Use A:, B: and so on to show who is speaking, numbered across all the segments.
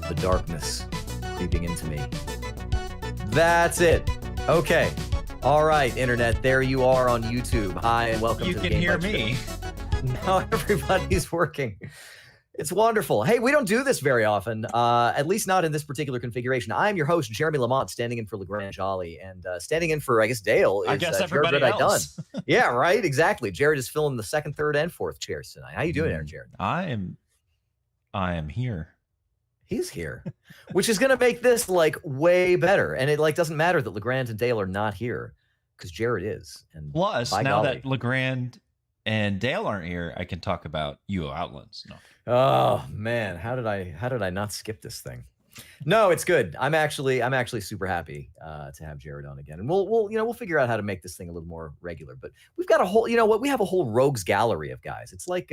A: the darkness creeping into me. That's it. Okay. All right, Internet. There you are on YouTube. Hi, and welcome
B: You
A: to the
B: can
A: Game
B: hear
A: Bytes
B: me.
A: Show. Now everybody's working. It's wonderful. Hey, we don't do this very often, at least not in this particular configuration. I'm your host, Jeremy Lamont, standing in for LeGrand Jolly, and standing in for, I guess, Dale is
B: I guess everybody
A: Jared
B: else.
A: Done. Yeah, right? Exactly. Jared is filling the second, third, and fourth chairs tonight. How you doing there, Jared?
B: I am here.
A: He's here, which is going to make this like way better. And it like doesn't matter that LeGrand and Dale are not here because Jared is. And
B: Plus,
A: by
B: now
A: golly.
B: that LeGrand and Dale aren't here, I can talk about UO Outlands. No.
A: Oh man, how did I not skip this thing? No, it's good. I'm actually super happy to have Jared on again, and we'll figure out how to make this thing a little more regular. But we've got a whole, we have a whole rogues gallery of guys. It's like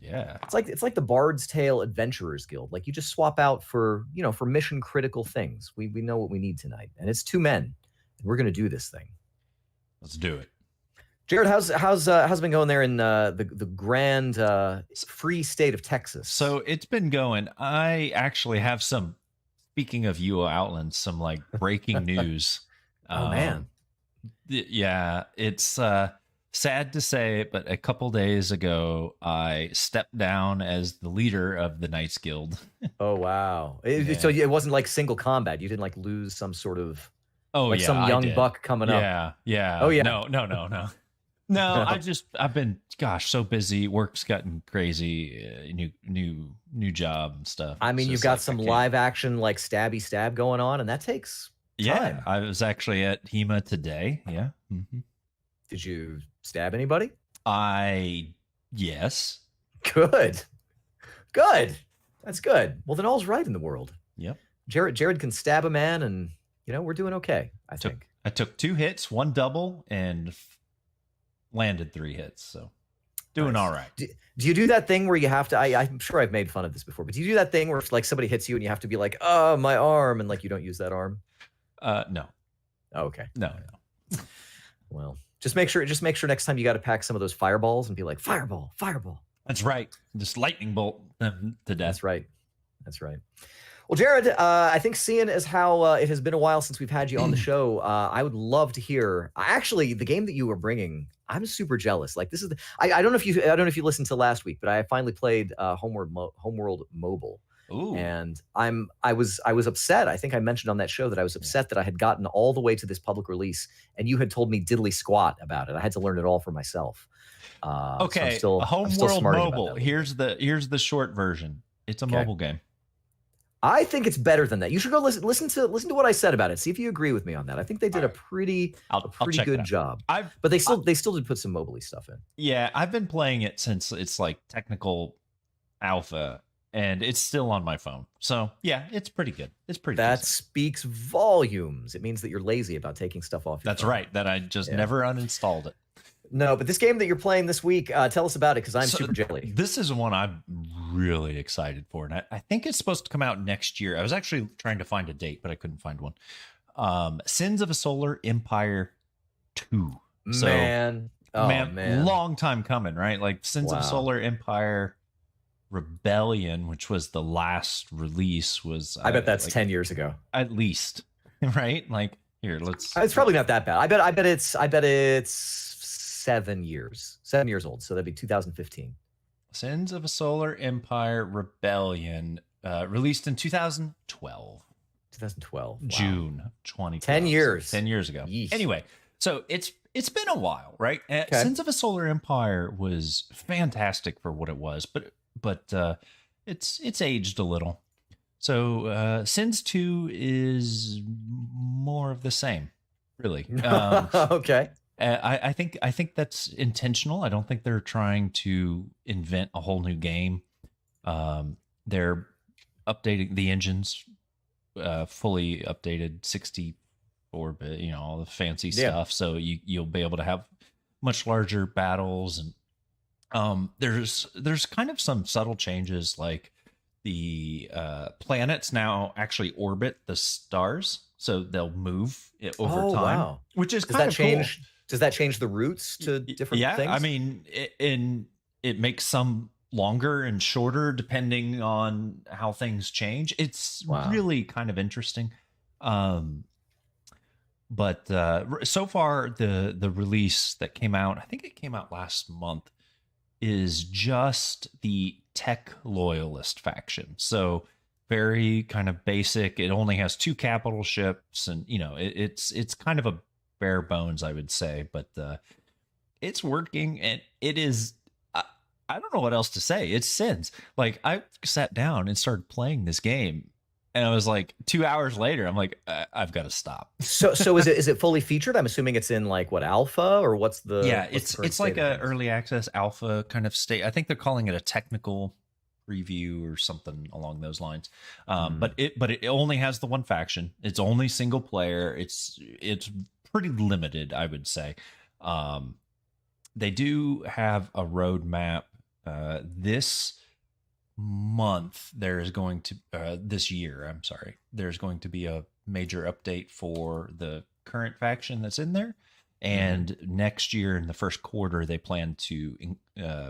A: it's like the Bard's Tale Adventurers Guild. Like you just swap out for mission critical things. We know what we need tonight, and it's two men, and we're gonna do this thing.
B: Let's do it.
A: Jared, how's it been going there in the grand free state of Texas?
B: So it's been going. I actually have some. Speaking of UO Outlands, some like breaking news.
A: Oh man,
B: yeah, it's sad to say, but a couple days ago, I stepped down as the leader of the Knights Guild.
A: Oh wow!
B: Yeah.
A: So it wasn't like single combat. You didn't like lose some sort of some young buck coming up.
B: Yeah.
A: Oh yeah.
B: No. No, I've been so busy. Work's gotten crazy. New job and stuff.
A: I mean, you've got some live action like stabby stab going on, and that takes time.
B: Yeah, I was actually at HEMA today. Yeah. Mm-hmm.
A: Did you stab anybody?
B: Yes.
A: Good. That's good. Well, then all's right in the world.
B: Yep.
A: Jared can stab a man, and we're doing okay. I think.
B: I took 2 hits, 1 double, and landed 3 hits. So doing
A: nice.
B: All right.
A: Do you do that thing where you have to? I'm sure I've made fun of this before, but do you do that thing where like somebody hits you and you have to be like, "Oh, my arm," and like you don't use that arm?
B: No.
A: Oh, okay.
B: No.
A: Well, just make sure next time you got to pack some of those fireballs and be like, fireball.
B: That's right. Just lightning bolt them to death.
A: That's right. Well, Jared, I think seeing as how it has been a while since we've had you on the show, I would love to hear. Actually, the game that you were bringing, I'm super jealous. Like this is, I don't know if you listened to last week, but I finally played Homeworld Mobile.
B: Ooh.
A: And I was upset. I think I mentioned on that show that I was upset that I had gotten all the way to this public release, and you had told me diddly squat about it. I had to learn it all for myself.
B: Okay,
A: so
B: Homeworld Mobile. Here's the short version. It's a mobile game.
A: I think it's better than that. You should go listen to what I said about it. See if you agree with me on that. I think they did a pretty good job. But they still did put some mobile-y stuff in.
B: Yeah, I've been playing it since it's like technical alpha, and it's still on my phone. So yeah, it's pretty good.
A: That speaks volumes. It means that you're lazy about taking stuff off your
B: That's
A: phone.
B: right. That I just never uninstalled it.
A: No, but this game that you're playing this week, tell us about it because I'm super jelly.
B: This is one I'm really excited for, and I think it's supposed to come out next year. I was actually trying to find a date, but I couldn't find one. Sins of a Solar Empire 2.
A: Man,
B: long time coming, right? Like Sins of a Solar Empire Rebellion, which was the last release, was
A: I bet that's like 10 years ago,
B: at least, right? Like here, let's.
A: It's probably not that bad. I bet it's 7 years old. So that'd be 2015.
B: Sins of a Solar Empire Rebellion, released in 2012.
A: 2012. Wow.
B: June 2012.
A: 10 years.
B: 10 years ago.
A: Yeesh.
B: Anyway, so it's been a while, right?
A: Okay.
B: Sins of a Solar Empire was fantastic for what it was, but it's aged a little. So Sins 2 is more of the same, really.
A: Okay.
B: I think that's intentional. I don't think they're trying to invent a whole new game. They're updating the engines, fully updated 64-bit, all the fancy stuff. So you'll be able to have much larger battles, and there's kind of some subtle changes, like the planets now actually orbit the stars, so they'll move over time.
A: Wow.
B: Which is
A: Does
B: kind
A: that
B: of
A: change?
B: Cool.
A: Does that change the routes to different things?
B: I mean, it makes some longer and shorter depending on how things change. It's
A: Wow.
B: really kind of interesting. Um, but so far, the release that came out, I think it came out last month, is just the tech loyalist faction. So very kind of basic. It only has 2 capital ships, and it's kind of a bare bones, I would say, but it's working, and it is. I don't know what else to say. It's sins. Like, I sat down and started playing this game, and I was like, 2 hours later, I'm like, I've got to stop.
A: So is it fully featured? I'm assuming it's in like what, alpha, or
B: Yeah,
A: what's the current
B: it's like
A: state of
B: a
A: things?
B: early access alpha kind of state. I think they're calling it a technical preview or something along those lines.
A: Hmm.
B: But it only has the one faction. It's only single player. It's pretty limited, I would say. Um, they do have a roadmap. This month there is going to this year. I'm sorry. There's going to be a major update for the current faction that's in there.
A: Hmm.
B: And next year in the first quarter, they plan to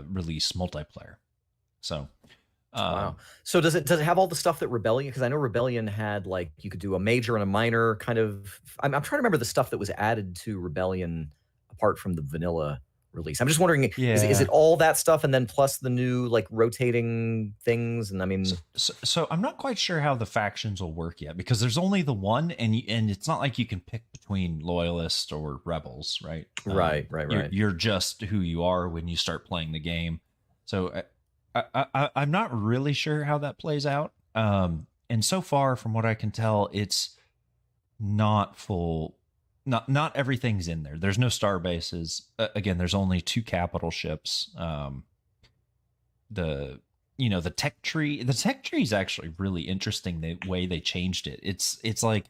B: release multiplayer. So,
A: Wow.
B: um,
A: So does it have all the stuff that Rebellion? Because I know Rebellion had like you could do a major and a minor kind of. I'm trying to remember the stuff that was added to Rebellion apart from the vanilla release. I'm just wondering, is it
B: yeah.
A: all that stuff and then plus the new like rotating things? And I
B: So,
A: mean,
B: so I'm not quite sure how the factions will work yet because there's only the one, and it's not like you can pick between loyalists or rebels, right?
A: right, right, right.
B: You're just who you are when you start playing the game. So I'm not really sure how that plays out. And so far, from what I can tell, it's not full. Not everything's in there. There's no star bases. Again, there's only 2 capital ships. The the tech tree is actually really interesting, the way they changed it. It's like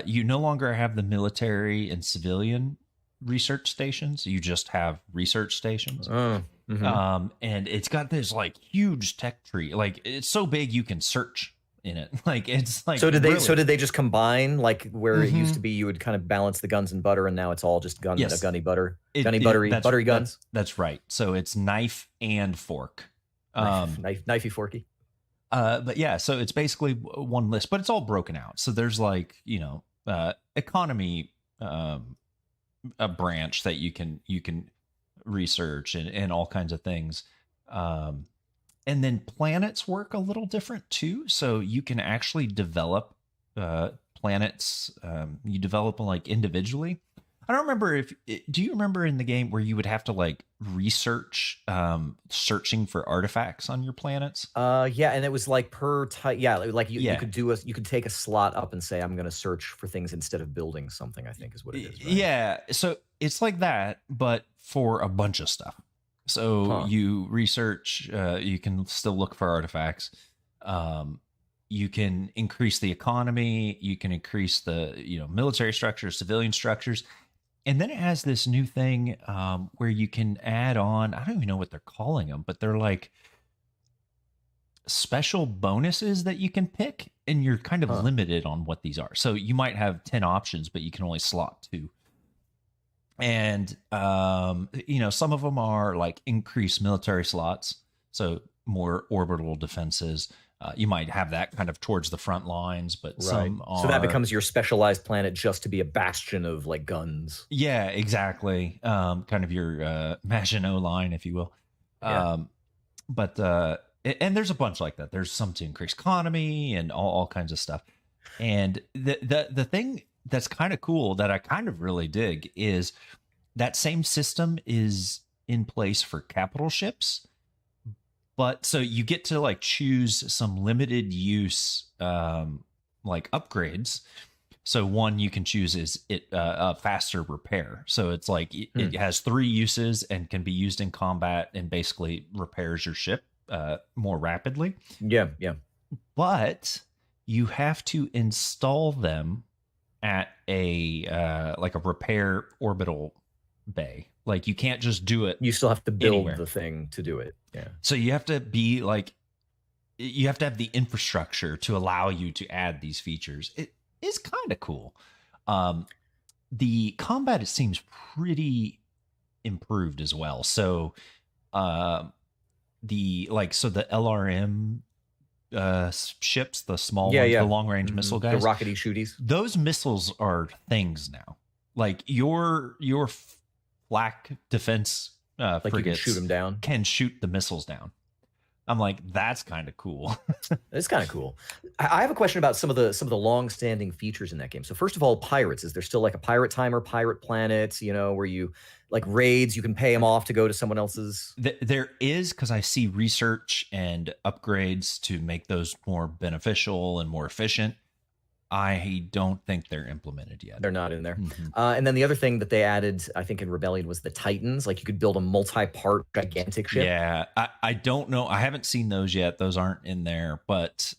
B: you no longer have the military and civilian research stations, you just have research stations.
A: Mhm.
B: And it's got this like huge tech tree, like it's so big you can search in it. Like it's like
A: So did they so
B: really.
A: did they just combine like where it used
B: Hmm.
A: to be you would kind of balance the guns and butter and now it's all just
B: Yes,
A: gunny buttery
B: that's
A: buttery guns?
B: that's right. So it's knife and fork. um
A: Knifey forky.
B: But yeah, so it's basically one list, but it's all broken out. So there's like, economy, a branch that you can research, and all kinds of things. Um, and then planets work a little different too. So you can actually develop planets. You develop them like individually. I don't remember if do you remember in the game where you would have to like research searching for artifacts on your planets?
A: Yeah, and it was like per type. Yeah, like you
B: Yeah.
A: could you could take a slot up and say I'm going to search for things instead of building something. I think is what it is, right?
B: Yeah, so it's like that, but for a bunch of stuff. So
A: Huh.
B: you research, you can still look for artifacts. Um, you can increase the economy, you can increase the military structures, civilian structures, and then it has this new thing where you can add on. I don't even know what they're calling them, but they're like special bonuses that you can pick, and you're kind of
A: Huh.
B: limited on what these are. So you might have 10 options, but you can only slot 2. And some of them are like increased military slots, so more orbital defenses. You might have that kind of towards the front lines, but
A: Right.
B: some
A: So that
B: are.
A: becomes your specialized planet just to be a bastion of like guns.
B: Yeah, exactly. Kind of your Maginot line, if you will.
A: Yeah.
B: um, but and there's a bunch like that. There's some to increase economy and all kinds of stuff. And the thing that's kind of cool that I kind of really dig is that same system is in place for capital ships. But so you get to like choose some limited use like upgrades. So one you can choose is a faster repair. So it's like it
A: Hmm.
B: has 3 uses and can be used in combat and basically repairs your ship more rapidly.
A: Yeah, yeah.
B: But you have to install them at a like a repair orbital bay. Like you can't just do it
A: You still have to build
B: anywhere.
A: the thing to do it. Yeah.
B: So you have to be like you have to have the infrastructure to allow you to add these features. It is kind of cool. Um, the combat, it seems pretty improved as well. So so the LRM ships, the small
A: Yeah,
B: ones, the
A: yeah.
B: long range missile guys,
A: The rockety shooties.
B: those missiles are things now. Like your flak defense
A: Like you can
B: frigates
A: shoot them down.
B: can shoot the missiles down. I'm like, that's kind of cool.
A: It's kind of cool. I have a question about some of the long-standing features in that game. So first of all, pirates. Is there still like a pirate timer, pirate planet, where you like raids, you can pay them off to go to someone else's?
B: There is, because I see research and upgrades to make those more beneficial and more efficient. I don't think they're implemented yet.
A: They're not in there.
B: Mhm.
A: And then the other thing that they added, I think, in Rebellion was the Titans. Like you could build a multi-part gigantic ship.
B: Yeah, I don't know. I haven't seen those yet. Those aren't in there, but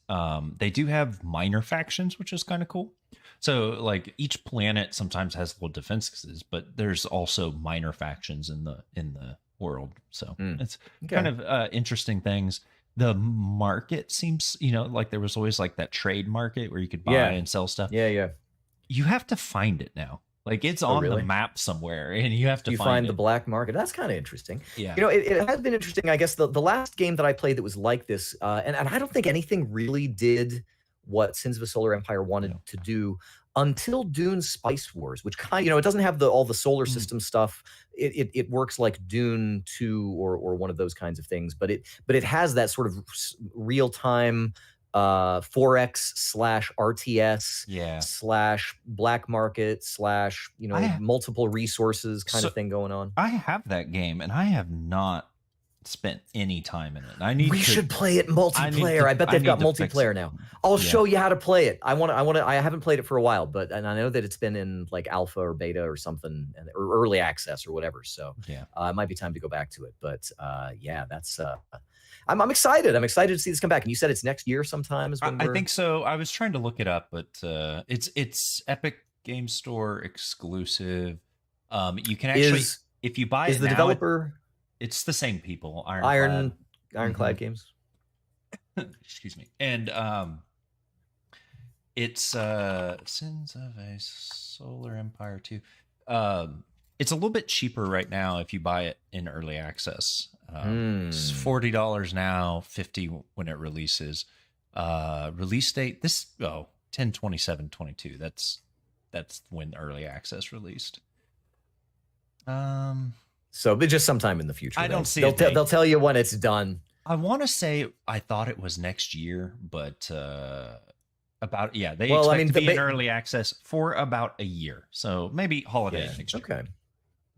B: they do have minor factions, which is kind of cool. So like each planet sometimes has little defenses, but there's also minor factions in the world. So it's
A: Okay.
B: kind of interesting things. The market seems, like there was always like that trade market where you could buy
A: Yeah.
B: and sell stuff.
A: Yeah, yeah.
B: You have to find it now. Like it's
A: Oh,
B: on
A: really?
B: the map somewhere, and you have to
A: You
B: find
A: find the
B: it.
A: black market. That's kind of interesting.
B: Yeah.
A: It has been interesting. I guess the last game that I played that was like this, and I don't think anything really did what Sins of a Solar Empire wanted
B: No.
A: to do until Dune Spice Wars, which it doesn't have all the solar system stuff. It works like Dune 2 or one of those kinds of things, but it has that sort of real time 4X / RTS
B: Yeah.
A: / black market / multiple resources kind
B: So-
A: of thing going on.
B: I have that game, and I have not spent any time in it.
A: We should play it multiplayer. I bet they've got multiplayer now. I'll
B: Yeah.
A: show you how to play it. I haven't played it for a while, and I know that it's been in like alpha or beta or something, or early access or whatever. So
B: Yeah.
A: it might be time to go back to it. But yeah, that's. I'm excited. I'm excited to see this come back. And you said it's next year sometime.
B: I think so. I was trying to look it up, but it's Epic Game Store exclusive. You can actually, if you buy it
A: the
B: now,
A: developer.
B: It's the same people.
A: Ironclad Games.
B: Excuse me. And it's Sins of a Solar Empire 2. It's a little bit cheaper right now if you buy it in early access. It's $40 now, $50 when it releases. Release date 10/27/22. That's when early access released.
A: So, but just sometime in the future.
B: I don't see
A: they'll tell you when it's done.
B: I want to say I thought it was next year, but they expect to be in early access for about a year. So maybe holiday next year.
A: Okay.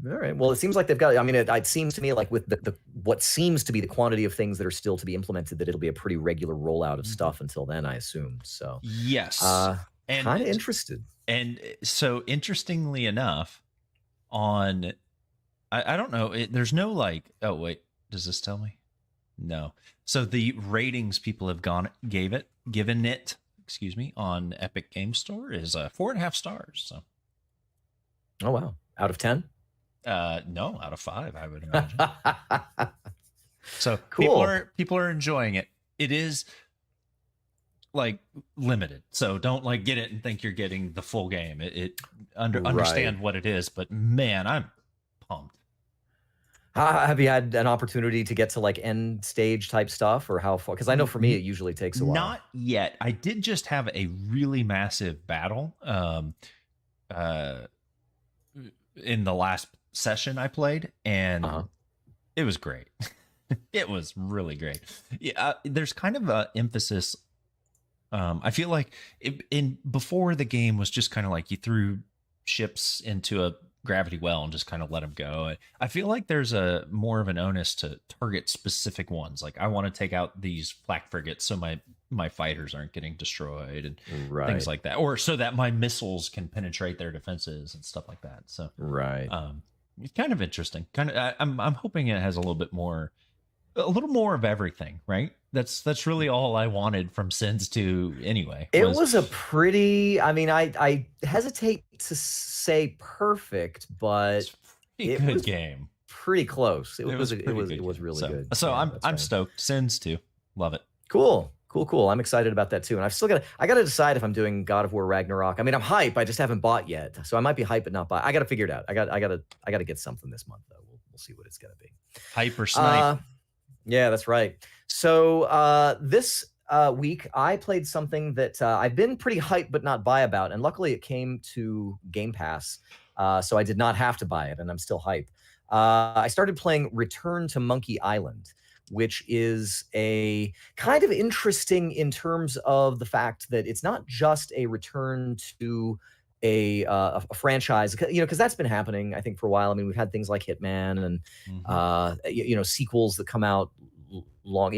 A: All right. Well, it seems like they've got. I mean, it seems to me like with the what seems to be the quantity of things that are still to be implemented, that it'll be a pretty regular rollout of stuff until then, I assume. So
B: yes,
A: and kind of interested.
B: And so interestingly enough, on I don't know. There's no like. Oh wait, does this tell me? No. So the ratings people have given it. Excuse me, on Epic Game Store is 4.5 stars. So.
A: Oh wow! Out of 10?
B: No, out of 5, I would imagine. So
A: cool.
B: People are enjoying it. It is like limited, so don't like get it and think you're getting the full game. Understand what it is, but man, I'm pumped.
A: Have you had an opportunity to get to like end stage type stuff, or how far? Because I know for me it usually takes a while.
B: Not yet. I did just have a really massive battle in the last session I played, and it was great. It was really great. Yeah, there's kind of a emphasis. I feel like before the game was just kind of like you threw ships into a gravity well and just kind of let them go. I feel like there's a more of an onus to target specific ones. Like I want to take out these flak frigates so my fighters aren't getting destroyed and things like that, or so that my missiles can penetrate their defenses and stuff like that. So it's kind of interesting. I'm hoping it has a little more of everything, right? That's really all I wanted from Sins 2 anyway.
A: It was a pretty, I mean, I hesitate to say perfect, but
B: it was a good game.
A: Pretty close. It was really good.
B: So I'm stoked. Sins 2. Love it.
A: Cool. I'm excited about that too. And I gotta decide if I'm doing God of War Ragnarok. I mean, I'm hype. I just haven't bought yet. So I might be hype but not buy. I gotta figure it out. I gotta get something this month though. We'll see what it's gonna be.
B: Hype or snipe.
A: Yeah, that's right. So this week, I played something that I've been pretty hyped but not buy about, and luckily it came to Game Pass, so I did not have to buy it, and I'm still hyped. I started playing Return to Monkey Island, which is a kind of interesting in terms of the fact that it's not just a return to a franchise, because that's been happening, I think, for a while. I mean, we've had things like Hitman and
B: Hmm.
A: sequels that come out long.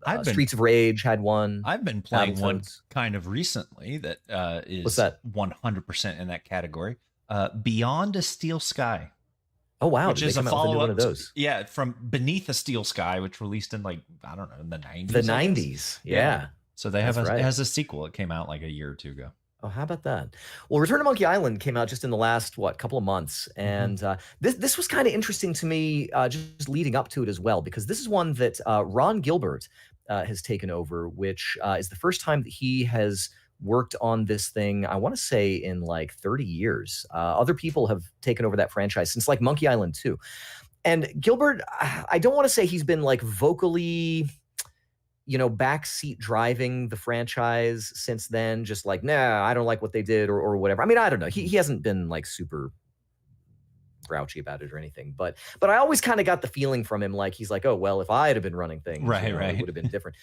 B: I've been
A: Streets of Rage had one.
B: I've been playing one
A: Battletoads.
B: kind of recently that
A: What's
B: is
A: that?
B: 100% in that category. Beyond a Steel Sky,
A: Oh wow,
B: which
A: did they
B: is a
A: come out with a new
B: follow
A: one of
B: up,
A: those?
B: yeah, from Beneath a Steel Sky, which released in like I don't know in the
A: The
B: '90s, I guess.
A: '90s.
B: Yeah,
A: Yeah,
B: so they have
A: that's
B: it
A: right.
B: has a sequel. It came out like a year or two ago.
A: Oh, how about that? Well, Return to Monkey Island came out just in the last couple of months,
B: Hmm.
A: and this was kind of interesting to me, just leading up to it as well, because this is one that Ron Gilbert has taken over, which is the first time that he has worked on this thing. I want to say in like 30 years. Other people have taken over that franchise since like Monkey Island 2. And Gilbert, I don't want to say he's been like vocally backseat driving the franchise since then, just like, nah, I don't like what they did or whatever. I mean, I don't know. He,
B: Hmm.
A: he hasn't been like super grouchy about it or anything, but I always kind of got the feeling from him like he's like, oh well, if I'd have been running things,
B: Right,
A: it
B: right.
A: would have been different.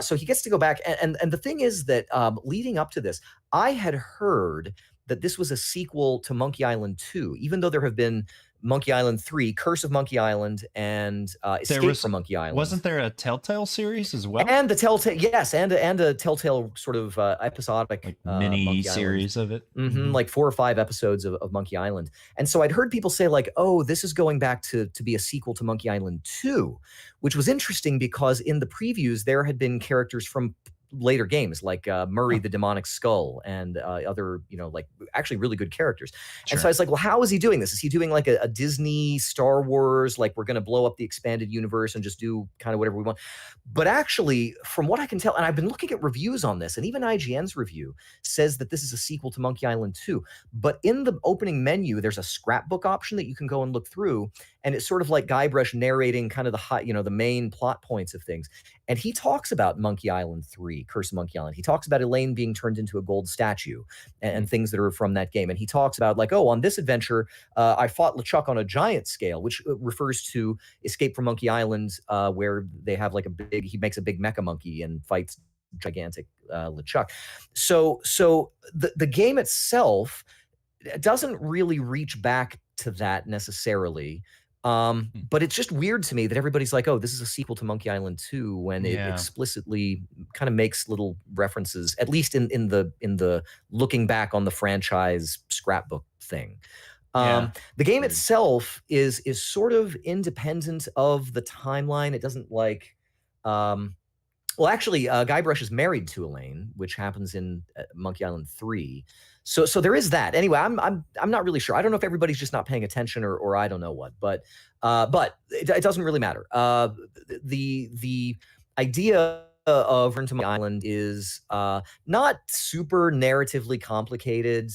A: So he gets to go back, and the thing is that leading up to this, I had heard that this was a sequel to Monkey Island 2, even though there have been Monkey Island 3, Curse of Monkey Island, and
B: There
A: Escape
B: was
A: from Monkey Island.
B: wasn't there a Telltale series as well,
A: And the Telltale, yes, and a Telltale sort of episodic
B: like mini
A: Monkey Island.
B: series of it? Hmm.
A: Like 4 or 5 episodes of Monkey Island. And so I'd heard people say, like, oh, this is going back to be a sequel to Monkey Island 2, which was interesting because in the previews, there had been characters from later games like Murray
B: Huh,
A: the Demonic Skull and other, like actually really good characters. And so I
B: sure.
A: was like, well, how is he doing this? Is he doing like a Disney Star Wars, like we're going to blow up the expanded universe and just do kind of whatever we want? But actually, from what I can tell, and I've been looking at reviews on this, and even IGN's review says that this is a sequel to Monkey Island 2. But in the opening menu, there's a scrapbook option that you can go and look through, and it's sort of like Guybrush narrating kind of the main plot points of things. And he talks about Monkey Island 3, Curse of Monkey Island. He talks about Elaine being turned into a gold statue and things that are from that game. And he talks about, like, oh, on this adventure, I fought LeChuck on a giant scale, which refers to Escape from Monkey Island, where they have like he makes a big mecha monkey and fights gigantic LeChuck. So the game itself doesn't really reach back to that necessarily.
B: Hmm.
A: But it's just weird to me that everybody's like, oh, this is a sequel to Monkey Island 2 when it
B: Yeah,
A: explicitly kind of makes little references, at least in the looking back on the franchise scrapbook thing.
B: yeah.
A: The game
B: Weird.
A: itself is sort of independent of the timeline. It doesn't like um, well, actually, Guybrush is married to Elaine, which happens in Monkey Island 3. So there is that. Anyway, I'm not really sure. I don't know if everybody's just not paying attention or I don't know what, but it doesn't really matter. The idea of Return to Monkey Island is not super narratively complicated.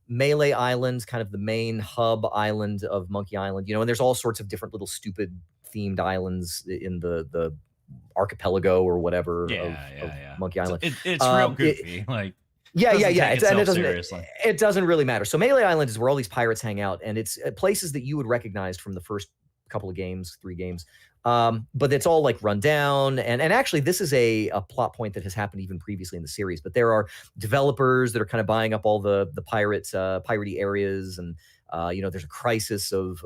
A: Melee Island, kind of the main hub island of Monkey Island, and there's all sorts of different little stupid themed islands in the archipelago or whatever
B: Yeah,
A: of
B: yeah, yeah.
A: Monkey
B: So
A: Island.
B: it's real
A: Um, it,
B: goofy. Like
A: yeah, yeah,
B: doesn't
A: yeah.
B: take
A: And it
B: itself
A: doesn't
B: seriously.
A: it doesn't really matter. So Melee Island is where all these pirates hang out, and it's places that you would recognize from the first couple of games, 3 games. But it's all like run down, and actually this is a plot point that has happened even previously in the series. But there are developers that are kind of buying up all the piratey areas, and there's a crisis of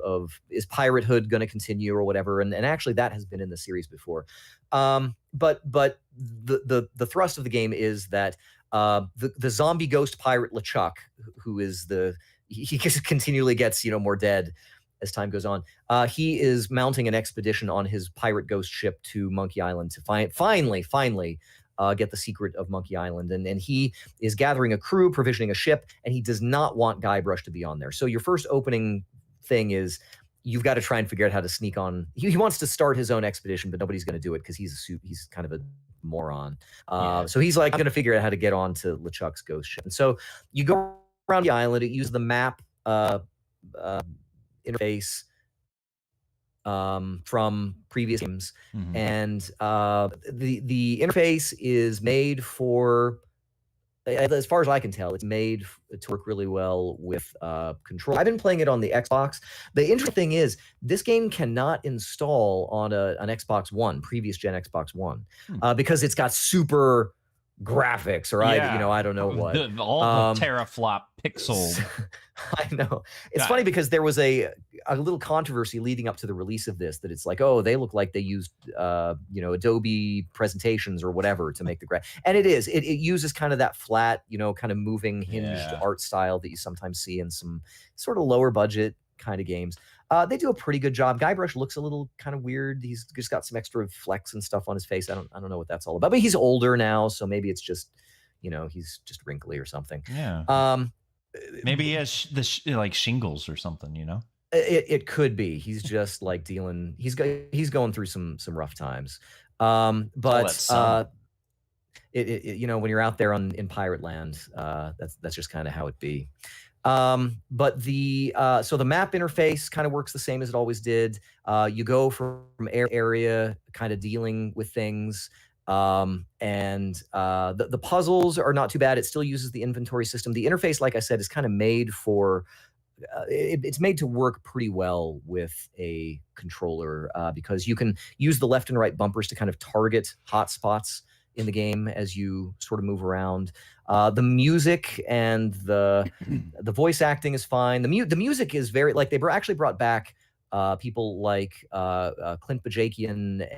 A: is piratehood going to continue or whatever, and actually that has been in the series before. But the thrust of the game is that the zombie ghost pirate LeChuck, who is he continually gets more dead as time goes on. He is mounting an expedition on his pirate ghost ship to Monkey Island to finally get the secret of Monkey Island, and he is gathering a crew, provisioning a ship, and he does not want Guybrush to be on there. So your first opening thing is you've got to try and figure out how to sneak on. He wants to start his own expedition, but nobody's going to do it because he's kind of a moron.
B: Yeah.
A: So he's like going to figure out how to get onto LeChuck's ghost ship. And so you go around the island. It uses the map uh, interface from previous games,
B: Mhm.
A: and the interface is made for, as far as I can tell, it's made to work really well with control. I've been playing it on the Xbox. The interesting thing is, this game cannot install on an Xbox One, previous gen Xbox One,
B: Hmm.
A: because it's got super graphics, or I don't know what.
B: All the teraflop pixel.
A: I know. It's
B: Yeah.
A: funny because there was a little controversy leading up to the release of this, that it's like, oh, they look like they used Adobe presentations or whatever to make the and it is. It uses kind of that flat, kind of moving hinged
B: Yeah.
A: art style that you sometimes see in some sort of lower budget kind of games. They do a pretty good job. Guybrush looks a little kind of weird. He's just got some extra flecks and stuff on his face. I don't know what that's all about. But he's older now, so maybe it's just, he's just wrinkly or something.
B: Yeah. Maybe he has like shingles or something,
A: It could be. He's just like dealing. He's going through some rough times. But when you're out there in pirate land, that's just kind of how it be. But so the map interface kind of works the same as it always did. You go from area, kind of dealing with things. And the puzzles are not too bad. It still uses the inventory system. The interface, like I said, is kind of made for it's made to work pretty well with a controller, because you can use the left and right bumpers to kind of target hotspots in the game as you sort of move around. The music and the voice acting is fine. The music is very, like, they actually brought back people like Clint Bajakian.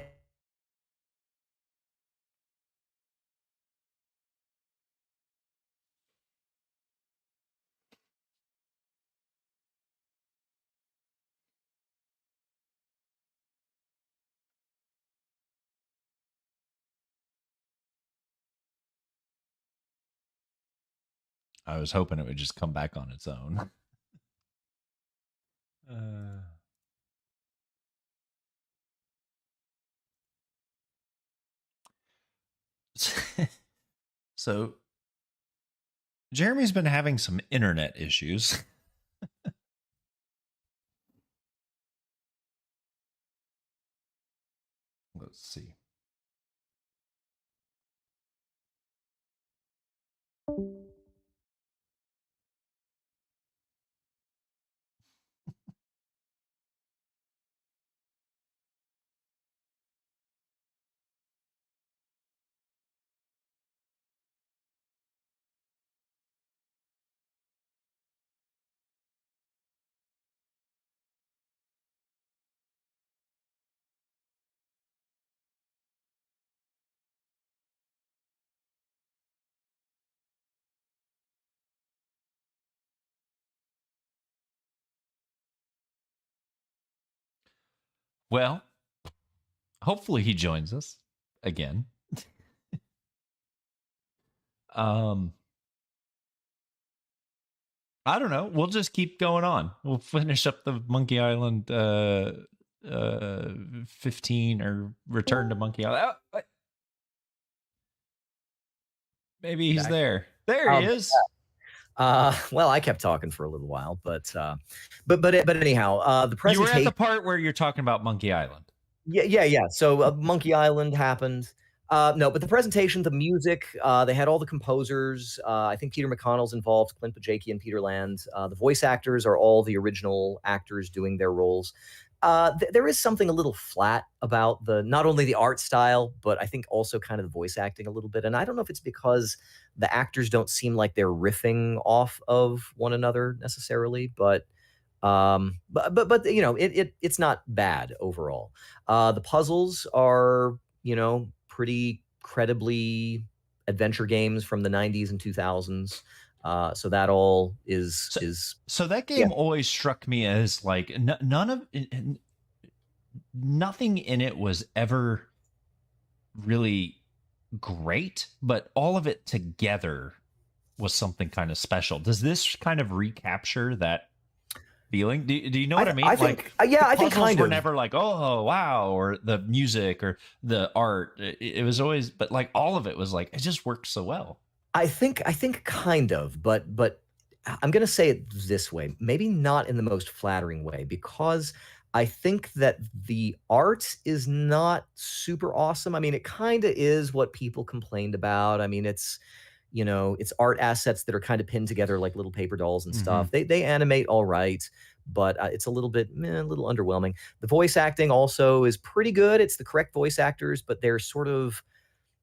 B: I was hoping it would just come back on its own. Uh, so Jeremy's been having some internet issues. Let's see. Well, hopefully he joins us again. um I don't know. We'll just keep going on. We'll finish up the Monkey Island 15, or return to Monkey Island. Maybe he's there. There he is.
A: Well, I kept talking for a little while, but anyhow, the
B: You
A: presentation.
B: were at the part where you're talking about Monkey Island.
A: Yeah. So Monkey Island happened. No, but the presentation, the music, they had all the composers. I think Peter McConnell's involved, Clint Bajakian and Peter Land. The voice actors are all the original actors doing their roles. There is something a little flat about not only the art style, but I think also kind of the voice acting a little bit. And I don't know if it's because the actors don't seem like they're riffing off of one another necessarily, but it's not bad overall. The puzzles are, pretty credibly adventure games from the 90s and 2000s. So that all is
B: so that game always struck me as like nothing in it was ever really great, but all of it together was something kind of special. Does this kind of recapture that feeling? Do you know what I mean?
A: I think kind
B: were
A: of.
B: never like, oh wow, or the music or the art. It was always, but like all of it was like, it just worked so well.
A: I think kind of, but I'm going to say it this way, maybe not in the most flattering way, because I think that the art is not super awesome. I mean, it kinda is what people complained about. I mean, it's art assets that are kind of pinned together like little paper dolls and
B: Hmm.
A: stuff. They animate all right, but it's a little bit a little underwhelming. The voice acting also is pretty good. It's the correct voice actors, but they're sort of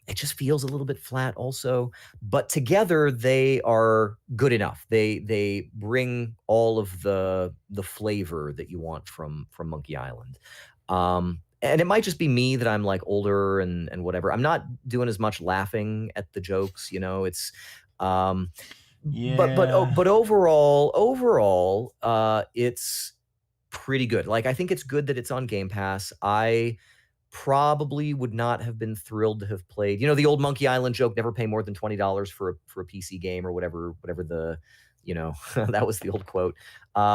A: it just feels a little bit flat also, but together they are good enough. They bring all of the flavor that you want from Monkey Island. And it might just be me that I'm like older and whatever. I'm not doing as much laughing at the jokes, it's um
B: Yeah.
A: but overall it's pretty good. Like I think it's good that it's on Game Pass. I probably would not have been thrilled to have played. The old Monkey Island joke, never pay more than $20 for a PC game or whatever that was the old quote.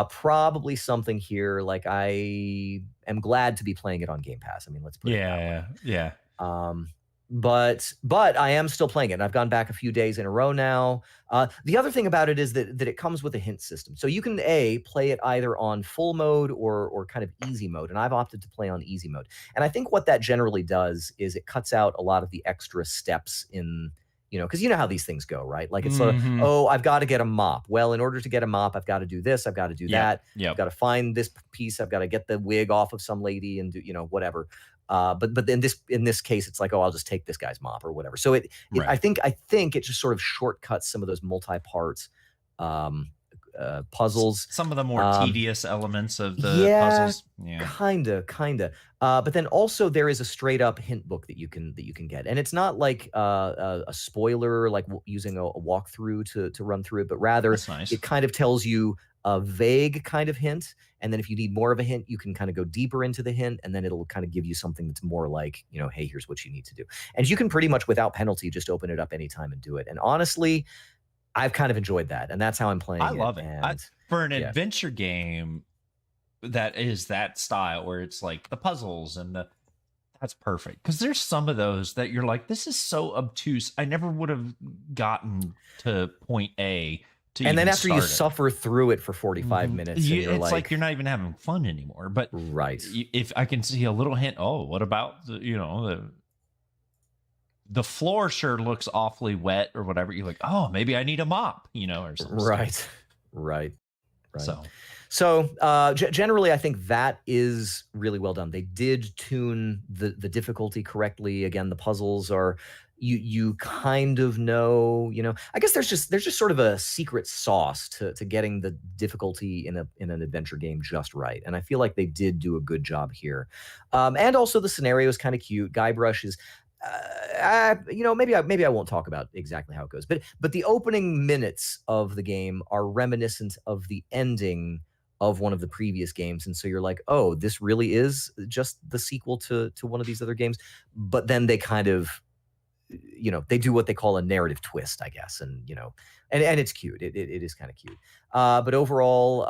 A: Probably something here like I am glad to be playing it on Game Pass. I mean, let's put it that way.
B: Yeah. Yeah.
A: Um, but I am still playing it. And I've gone back a few days in a row now. The other thing about it is that it comes with a hint system, so you can play it either on full mode or kind of easy mode. And I've opted to play on easy mode. And I think what that generally does is it cuts out a lot of the extra steps in. Because you know how these things go, right? Like it's sort of,
B: Hmm.
A: oh, I've got to get a mop. Well, in order to get a mop, I've got to do this, I've got to do
B: Yep.
A: that, I've
B: Yep.
A: got to find this piece, I've got to get the wig off of some lady and do, whatever. But in this case, it's like, oh, I'll just take this guy's mop or whatever. So it
B: Right.
A: I think it just sort of shortcuts some of those multi-part um, puzzles.
B: Some of the more
A: Um,
B: tedious elements of the
A: yeah,
B: puzzles. Yeah.
A: kinda. But then also there is a straight up hint book that you can get, and it's not like a spoiler, like using a walkthrough to run through it, but rather
B: That's nice.
A: it kind of tells you a vague kind of hint, and then if you need more of a hint, you can kind of go deeper into the hint, and then it'll kind of give you something that's more like, hey, here's what you need to do, and you can pretty much without penalty just open it up anytime and do it. And honestly, I've kind of enjoyed that, and that's how I'm
B: I
A: playing it.
B: love it.
A: And
B: For an
A: yeah.
B: adventure game that is that style where it's like the puzzles and that's perfect. Because there's some of those that you're like, this is so obtuse. I never would have gotten to point A to
A: And then
B: even
A: after you
B: start it.
A: suffer through it for 45
B: Mhm.
A: minutes and you're
B: It's like
A: like,
B: you're not even having fun anymore. But
A: right.
B: if I can see a little hint, oh, what about the floor sure looks awfully wet or whatever. You're like, oh, maybe I need a mop, or some stuff.
A: Right. Right. Right.
B: So
A: So, generally, I think that is really well done. They did tune the difficulty correctly. Again, the puzzles are you kind of know. I guess there's just sort of a secret sauce to getting the difficulty in an adventure game just right, and I feel like they did do a good job here. And also the scenario is kind of cute. Guybrush is. Maybe I won't talk about exactly how it goes, but the opening minutes of the game are reminiscent of the ending of one of the previous games, and so you're like, oh, this really is just the sequel to one of these other games. But then they kind of they do what they call a narrative twist, I guess, and it's cute. It is kind of cute. But overall,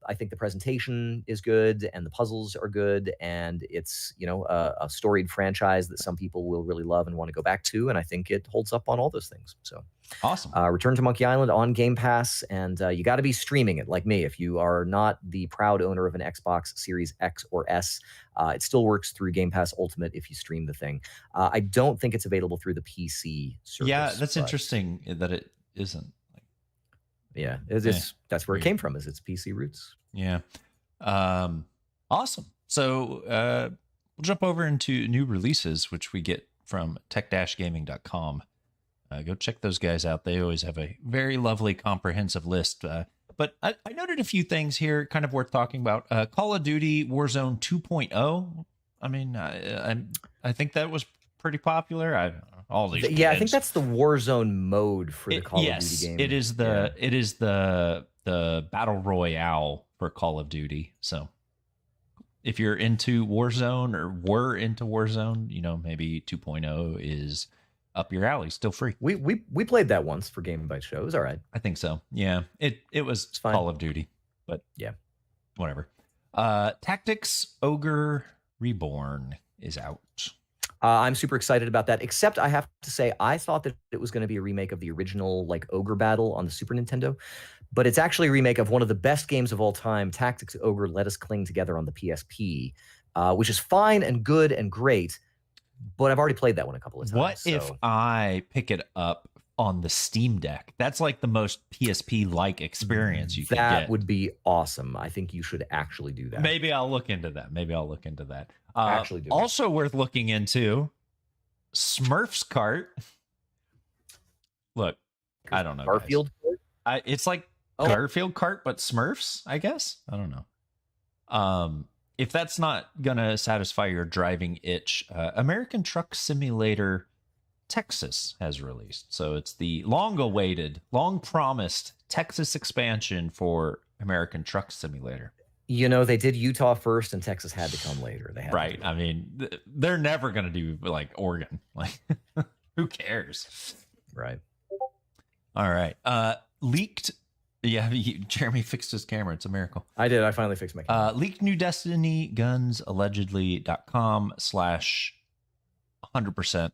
A: I think the presentation is good and the puzzles are good, and it's a storied franchise that some people will really love and want to go back to, and I think it holds up on all those things. So
B: awesome.
A: Return to Monkey Island on Game Pass, and you got to be streaming it like me. If you are not the proud owner of an Xbox Series X or S, it still works through Game Pass Ultimate if you stream the thing. I don't think it's available through the PC service.
B: Yeah, that's
A: but
B: interesting that it isn't. Like,
A: yeah,
B: eh,
A: that's where it
B: weird.
A: came from, is its PC roots.
B: Yeah. Awesome. So we'll jump over into new releases, which we get from tech-gaming.com. Go check those guys out. They always have a very lovely, comprehensive list. But I noted a few things here kind of worth talking about. Call of Duty Warzone 2.0. I mean, I think that was pretty popular. All these
A: Yeah, I think
B: kids.
A: that's the Warzone mode for the Call of Duty game.
B: It is the battle royale for Call of Duty. So if you're into Warzone or were into Warzone, maybe 2.0 is up your alley. Still free.
A: We played that once for Game by Show. It was all right.
B: I think so. Yeah. It was
A: It's fine.
B: Call of Duty, but
A: Yeah.
B: whatever. Tactics Ogre Reborn is out.
A: I'm super excited about that, except I have to say, I thought that it was going to be a remake of the original, like, Ogre Battle on the Super Nintendo. but it's actually a remake of one of the best games of all time, Tactics Ogre Let Us Cling Together on the PSP, which is fine and good and great, but I've already played that one a couple of times.
B: What if I pick it up on the Steam Deck? That's like the most PSP-like experience you could get.
A: That would be awesome. I think you should actually do that.
B: Maybe I'll look into that.
A: Actually do
B: also worth looking into, Smurfs Kart. Look, I don't know.
A: Garfield?
B: It's like Garfield Kart, but Smurfs, I guess. I don't know. If that's not gonna satisfy your driving itch, American Truck Simulator Texas has released. So it's the long-awaited, long-promised Texas expansion for American Truck Simulator.
A: You know, they did Utah first, and Texas had to come later. They had
B: right. I mean, they're never going to do like Oregon. Like, who cares?
A: Right.
B: All right. Leaked. Yeah, Jeremy fixed his camera. It's a miracle.
A: I did. I finally fixed my camera.
B: Leaked new Destiny guns allegedly.com/100%.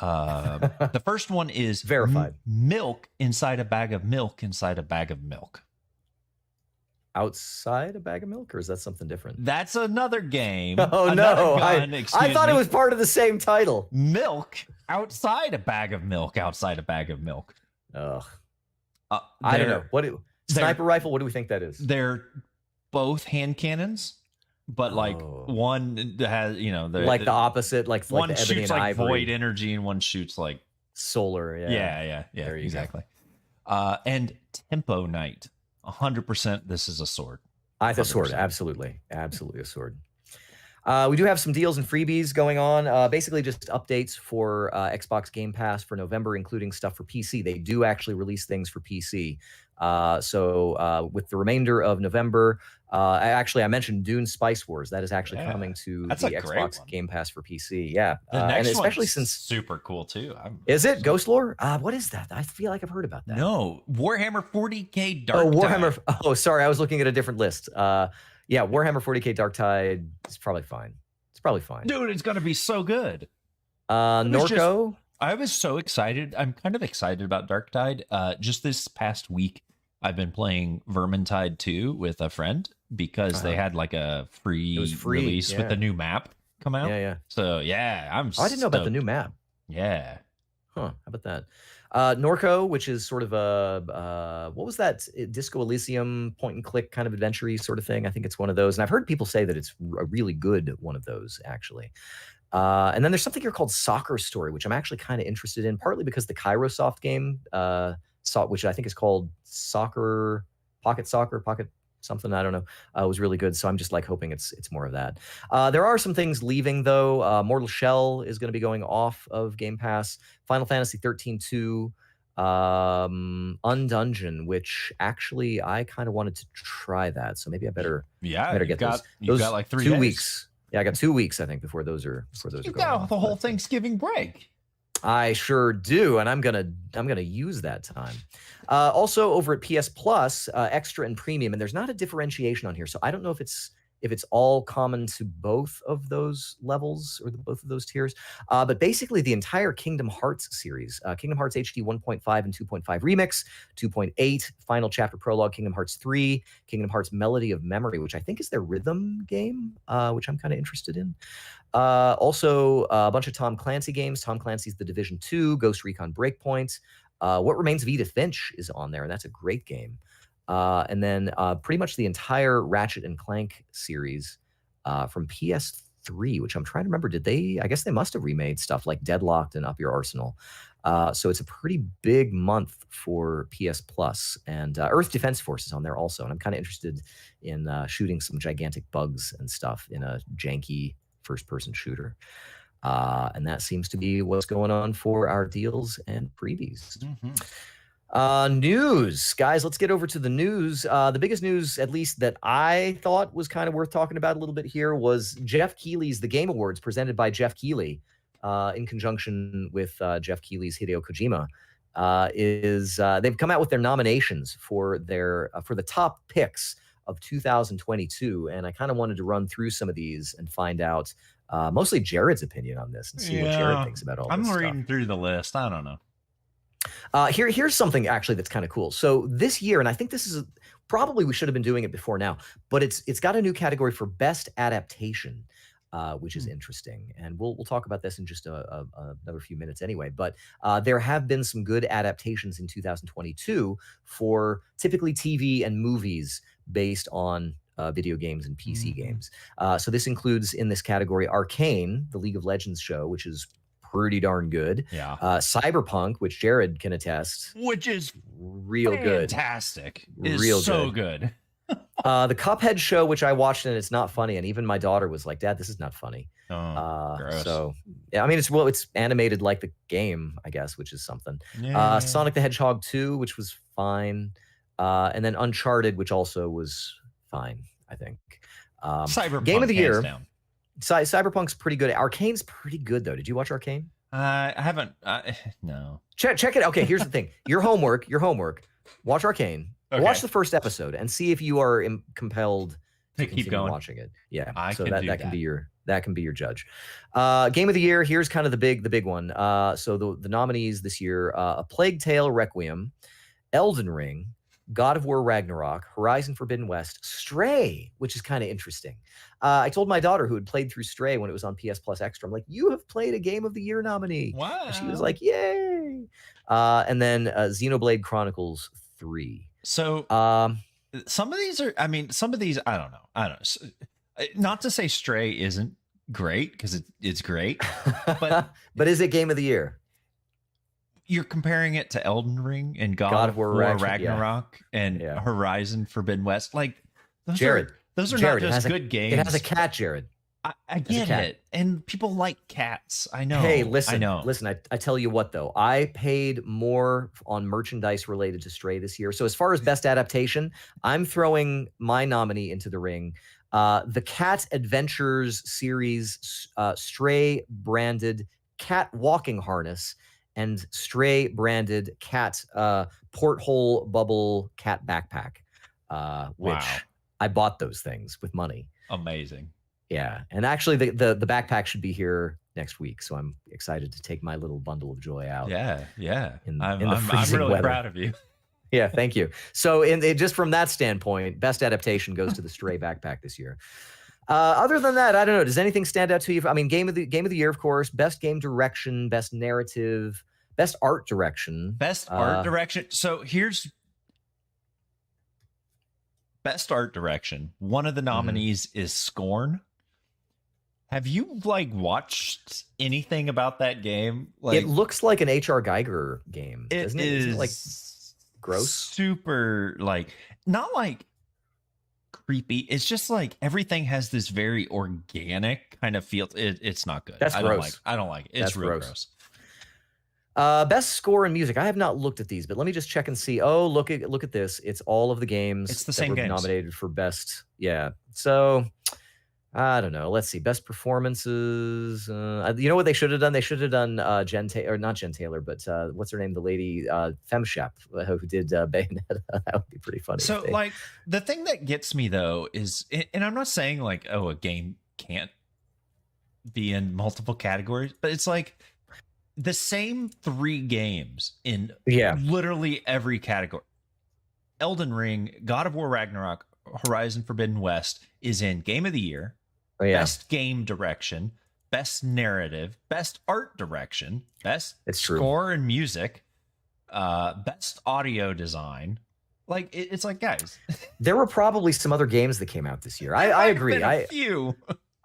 B: The first one is
A: verified.
B: Milk inside a bag of milk inside a bag of milk.
A: Outside a bag of milk, or is that something different?
B: That's another game.
A: Oh no! I thought it was part of the same title.
B: Milk outside a bag of milk outside a bag of milk.
A: Ugh. I don't know. Sniper rifle? What do we think that is?
B: They're both hand cannons, but like one has,
A: like the opposite. Like
B: one
A: like
B: shoots like void energy, and one shoots like
A: solar.
B: Yeah. Exactly. And Tempo Knight. 100%. This is a sword.
A: A sword. Absolutely a sword. We do have some deals and freebies going on. Basically, just updates for Xbox Game Pass for November, including stuff for PC. They do actually release things for PC. So with the remainder of November, I mentioned Dune Spice Wars. That is actually coming to the Xbox Game Pass for PC. Yeah,
B: and
A: especially since
B: super cool too.
A: Is it Ghost Lore? What is that? I feel like I've heard about that.
B: No, Warhammer 40K Dark.
A: Warhammer. Oh, sorry, I was looking at a different list. Yeah, Warhammer 40K Dark Tide is probably fine. It's probably fine.
B: Dude, it's going to be so good.
A: Norco?
B: I was so excited. I'm kind of excited about Dark Tide. Just this past week, I've been playing Vermintide 2 with a friend because they had like a free release with the new map come out.
A: Yeah.
B: So, yeah, I
A: didn't know about the new map.
B: Yeah.
A: Huh, how about that? Norco, which is sort of a what was that Disco Elysium point and click kind of adventure-y sort of thing. I think it's one of those, and I've heard people say that it's a really good one of those actually. And then there's something here called Soccer Story, which I'm actually kind of interested in, partly because the Kairosoft game, which I think is called Pocket something, I don't know, was really good. So I'm just like hoping it's more of that. There are some things leaving though. Mortal Shell is going to be going off of Game Pass. Final Fantasy 13-2, Undungeon, which actually I kind of wanted to try that. So maybe I better get those.
B: You've got like
A: 2 weeks. Yeah, I got 2 weeks, I think, before those are
B: you got the whole Thanksgiving break.
A: I sure do, and I'm gonna use that time. Also, over at PS Plus, Extra and Premium, and there's not a differentiation on here, so I don't know if it's all common to both of those levels or both of those tiers. But basically, the entire Kingdom Hearts series, Kingdom Hearts HD 1.5 and 2.5 Remix, 2.8 Final Chapter Prologue, Kingdom Hearts 3, Kingdom Hearts Melody of Memory, which I think is their rhythm game, which I'm kind of interested in. Also, a bunch of Tom Clancy games. Tom Clancy's The Division 2, Ghost Recon Breakpoint. What Remains of Edith Finch is on there, and that's a great game. And then pretty much the entire Ratchet and Clank series from PS3, which I'm trying to remember. I guess they must have remade stuff like Deadlocked and Up Your Arsenal. So it's a pretty big month for PS Plus. And Earth Defense Force is on there also. And I'm kind of interested in shooting some gigantic bugs and stuff in a janky first-person shooter. And that seems to be what's going on for our deals and freebies. News, guys, let's get over to the news. The biggest news, at least that I thought was kind of worth talking about a little bit here, was Jeff Keighley's The Game Awards, presented by Jeff Keighley in conjunction with Jeff Keighley's Hideo Kojima. They've come out with their nominations for the top picks of 2022, and I kind of wanted to run through some of these and find out mostly Jared's opinion on this and see what Jared thinks about all this stuff.
B: I'm reading through the list. I don't know.
A: Here's something actually that's kind of cool. So this year, and I think this is probably we should have been doing it before now, but it's got a new category for best adaptation, which is
B: Hmm.
A: interesting, and we'll talk about this in just another few minutes anyway. But there have been some good adaptations in 2022 for typically TV and movies based on video games and PC
B: Mhm.
A: games. So this includes in this category Arcane, the League of Legends show, which is pretty darn good.
B: Yeah.
A: Cyberpunk, which Jared can attest,
B: Which is
A: real good,
B: fantastic. Is
A: real
B: so
A: good.
B: good.
A: The Cuphead show, which I watched, and it's not funny, and even my daughter was like, "Dad, this is not funny."
B: Oh, gross.
A: So yeah, I mean, it's animated like the game, I guess, which is something.
B: Yeah.
A: Sonic the Hedgehog 2, which was fine, and then Uncharted, which also was fine, I think. Game of
B: Cyberpunk,
A: the
B: hands
A: year,
B: down.
A: Cyberpunk's pretty good. Arcane's pretty good though. Did you watch Arcane?
B: I haven't. No.
A: Check it. Okay, here's the thing. Your homework. Your homework. Watch Arcane. Watch
B: Okay.
A: the first episode and see if you are compelled
B: To
A: to
B: keep
A: continue
B: going.
A: watching it. Yeah.
B: I
A: So
B: can
A: that
B: do
A: that can
B: that.
A: be your judge. Game of the year. Here's kind of the big one. So the nominees this year: A Plague Tale: Requiem, Elden Ring, God of War: Ragnarok, Horizon Forbidden West, Stray, which is kind of interesting. I told my daughter who had played through Stray when it was on PS Plus Extra, I'm like, "You have played a Game of the Year nominee," and she was
B: Wow.
A: like, "Yay!" And then Xenoblade Chronicles 3.
B: So
A: Um,
B: some of these are. I mean, some of these. I don't know. I don't know. Not to say Stray isn't great because it's great, but
A: but is it Game of the Year?
B: you're comparing it to Elden Ring and
A: God of War
B: Ragnarok and
A: Yeah.
B: Horizon Forbidden West. Like those
A: Jared,
B: those are
A: Jared,
B: not just good
A: it
B: games.
A: has a cat, Jared.
B: I get
A: cat.
B: it, and people like cats. I know.
A: Hey,
B: I
A: listen,
B: know.
A: listen. I tell you what, though, I paid more on merchandise related to Stray this year. So as far as best adaptation, I'm throwing my nominee into the ring. The Cat Adventures series, Stray branded cat walking harness, and Stray branded cat porthole bubble cat backpack, which
B: Wow.
A: I bought those things with money.
B: Amazing.
A: Yeah, and actually, the backpack should be here next week, so I'm excited to take my little bundle of joy out.
B: Yeah, yeah.
A: In
B: I'm
A: the
B: I'm
A: freezing
B: really
A: weather.
B: proud of you.
A: Yeah, thank you. So, just from that standpoint, best adaptation goes to the Stray backpack this year. Other than that, I don't know. Does anything stand out to you? I mean, game of the year, of course. Best game direction, best narrative, best art direction.
B: Best art direction. So here's best art direction. One of the nominees is Scorn. Have you like watched anything about that game? Like
A: It looks like an H.R. Geiger game,
B: it
A: doesn't it?
B: is
A: Isn't it like gross?
B: super like not like creepy. It's just like everything has this very organic kind of feel. It's not good.
A: That's
B: I
A: gross.
B: don't like it. It's
A: That's
B: real
A: gross.
B: gross.
A: Best score and music. I have not looked at these, but let me just check and see. Oh, look at this. It's all of the games
B: It's the
A: that
B: same
A: were
B: games.
A: nominated for best. Yeah. So I don't know. Let's see. Best performances. You know what they should have done? They should have done Jen Taylor, or not Jen Taylor, but what's her name? The lady Femshep who did Bayonetta. That would be pretty funny.
B: So like the thing that gets me though is, and I'm not saying like, oh, a game can't be in multiple categories, but it's like the same 3 games in literally every category. Elden Ring, God of War Ragnarok, Horizon Forbidden West is in Game of the Year, best game direction, best narrative, best art direction, best score and music, best audio design. Like it's like, guys,
A: there were probably some other games that came out this year. I agree.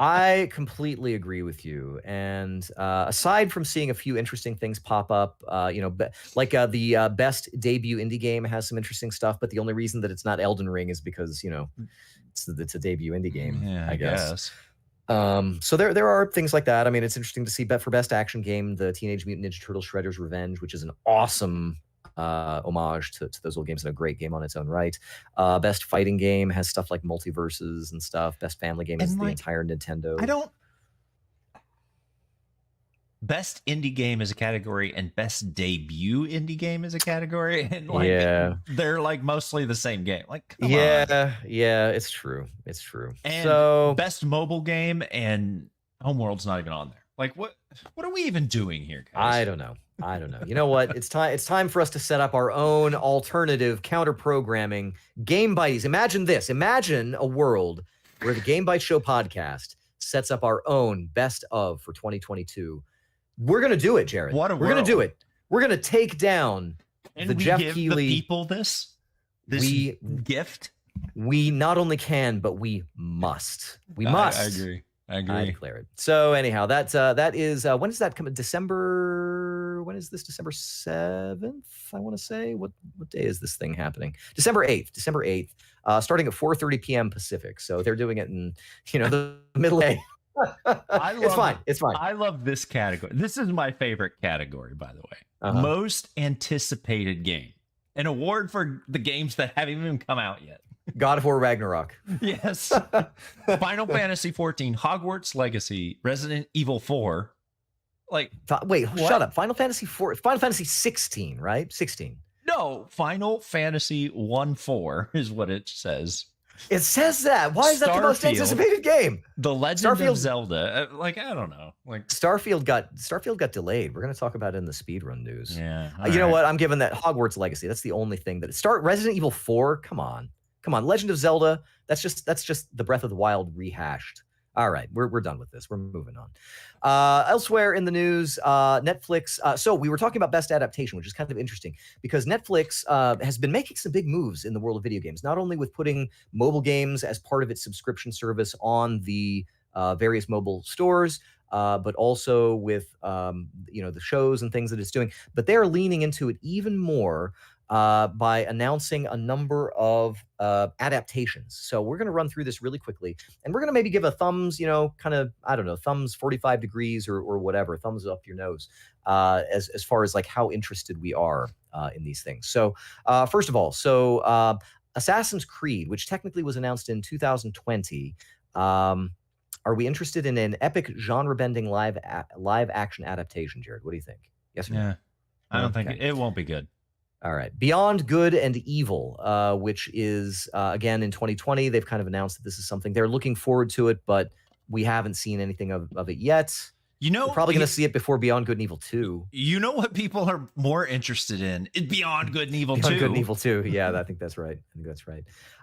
A: I completely agree with you. And aside from seeing a few interesting things pop up, the best debut indie game has some interesting stuff, but the only reason that it's not Elden Ring is because it's a debut indie game.
B: Yeah, I guess.
A: So there are things like that. I mean, it's interesting to see. For best action game, the Teenage Mutant Ninja Turtles Shredder's Revenge, which is an awesome homage to those old games and a great game on its own right. Best fighting game has stuff like multiverses and stuff. Best family game is the entire Nintendo.
B: Best indie game is a category and best debut indie game is a category, and they're like mostly the same game. Like come on.
A: Yeah, it's true.
B: And
A: so
B: best mobile game and Homeworld's not even on there. Like what are we even doing here, guys?
A: I don't know. I don't know. You know what? It's time. It's time for us to set up our own alternative counter programming Game Bytes. Imagine this. Imagine a world where the Game Bytes Show podcast sets up our own best of for 2022. We're gonna do it, Jared.
B: What a
A: We're gonna do
B: world.
A: it. We're gonna take down
B: And
A: the
B: we
A: Jeff
B: give
A: Keighley.
B: the people this
A: we
B: gift.
A: we not only can, but we must. We
B: I
A: must.
B: agree. I
A: I
B: agree.
A: declare it. So anyhow, that is when does that come? December. When is this? December 7th. I want to say. What day is this thing happening? December 8th. December 8th. Starting at 4:30 p.m. Pacific. So they're doing it in the middle day. It's fine. It's fine.
B: I love this category. This is my favorite category, by the way.
A: Uh-huh.
B: Most anticipated game. An award for the games that haven't even come out yet.
A: God of War Ragnarok.
B: Yes. Final Fantasy 14, Hogwarts Legacy, Resident Evil 4. Like,
A: Wait,
B: what?
A: shut up. Final Fantasy 4. Final Fantasy 16, right? 16.
B: No, Final Fantasy 1-4 is what it says.
A: It says that. Why is that the most
B: Starfield.
A: anticipated game?
B: The Legend
A: Starfield-
B: of Zelda. Like, I don't know. Like,
A: Starfield got delayed. We're going to talk about it in the speedrun news.
B: yeah.
A: You know what? I'm giving that Hogwarts Legacy. That's the only thing that Resident Evil 4. Come on. Legend of Zelda. That's just the Breath of the Wild rehashed. All right, we're done with this. We're moving on. Elsewhere in the news, Netflix. So we were talking about best adaptation, which is kind of interesting because Netflix has been making some big moves in the world of video games. Not only with putting mobile games as part of its subscription service on the various mobile stores, but also with the shows and things that it's doing. But they are leaning into it even more by announcing a number of adaptations. So we're going to run through this really quickly, and we're going to maybe give a thumbs, kind of, I don't know, thumbs 45 degrees or whatever, thumbs up your nose, as far as like how interested we are in these things. So first of all, Assassin's Creed, which technically was announced in 2020. Are we interested in an epic genre-bending live action adaptation, Jared? What do you think? Yes or no?
B: Yeah. I don't
A: Okay.
B: think it won't be good.
A: All right. Beyond Good and Evil, which is, again, in 2020, they've kind of announced that this is something they're looking forward to it, but we haven't seen anything of it yet. We're probably going to see it before Beyond Good and Evil 2.
B: You know what people are more interested in? Beyond Good and Evil 2.
A: Beyond Good and Evil 2. Yeah, I think that's right.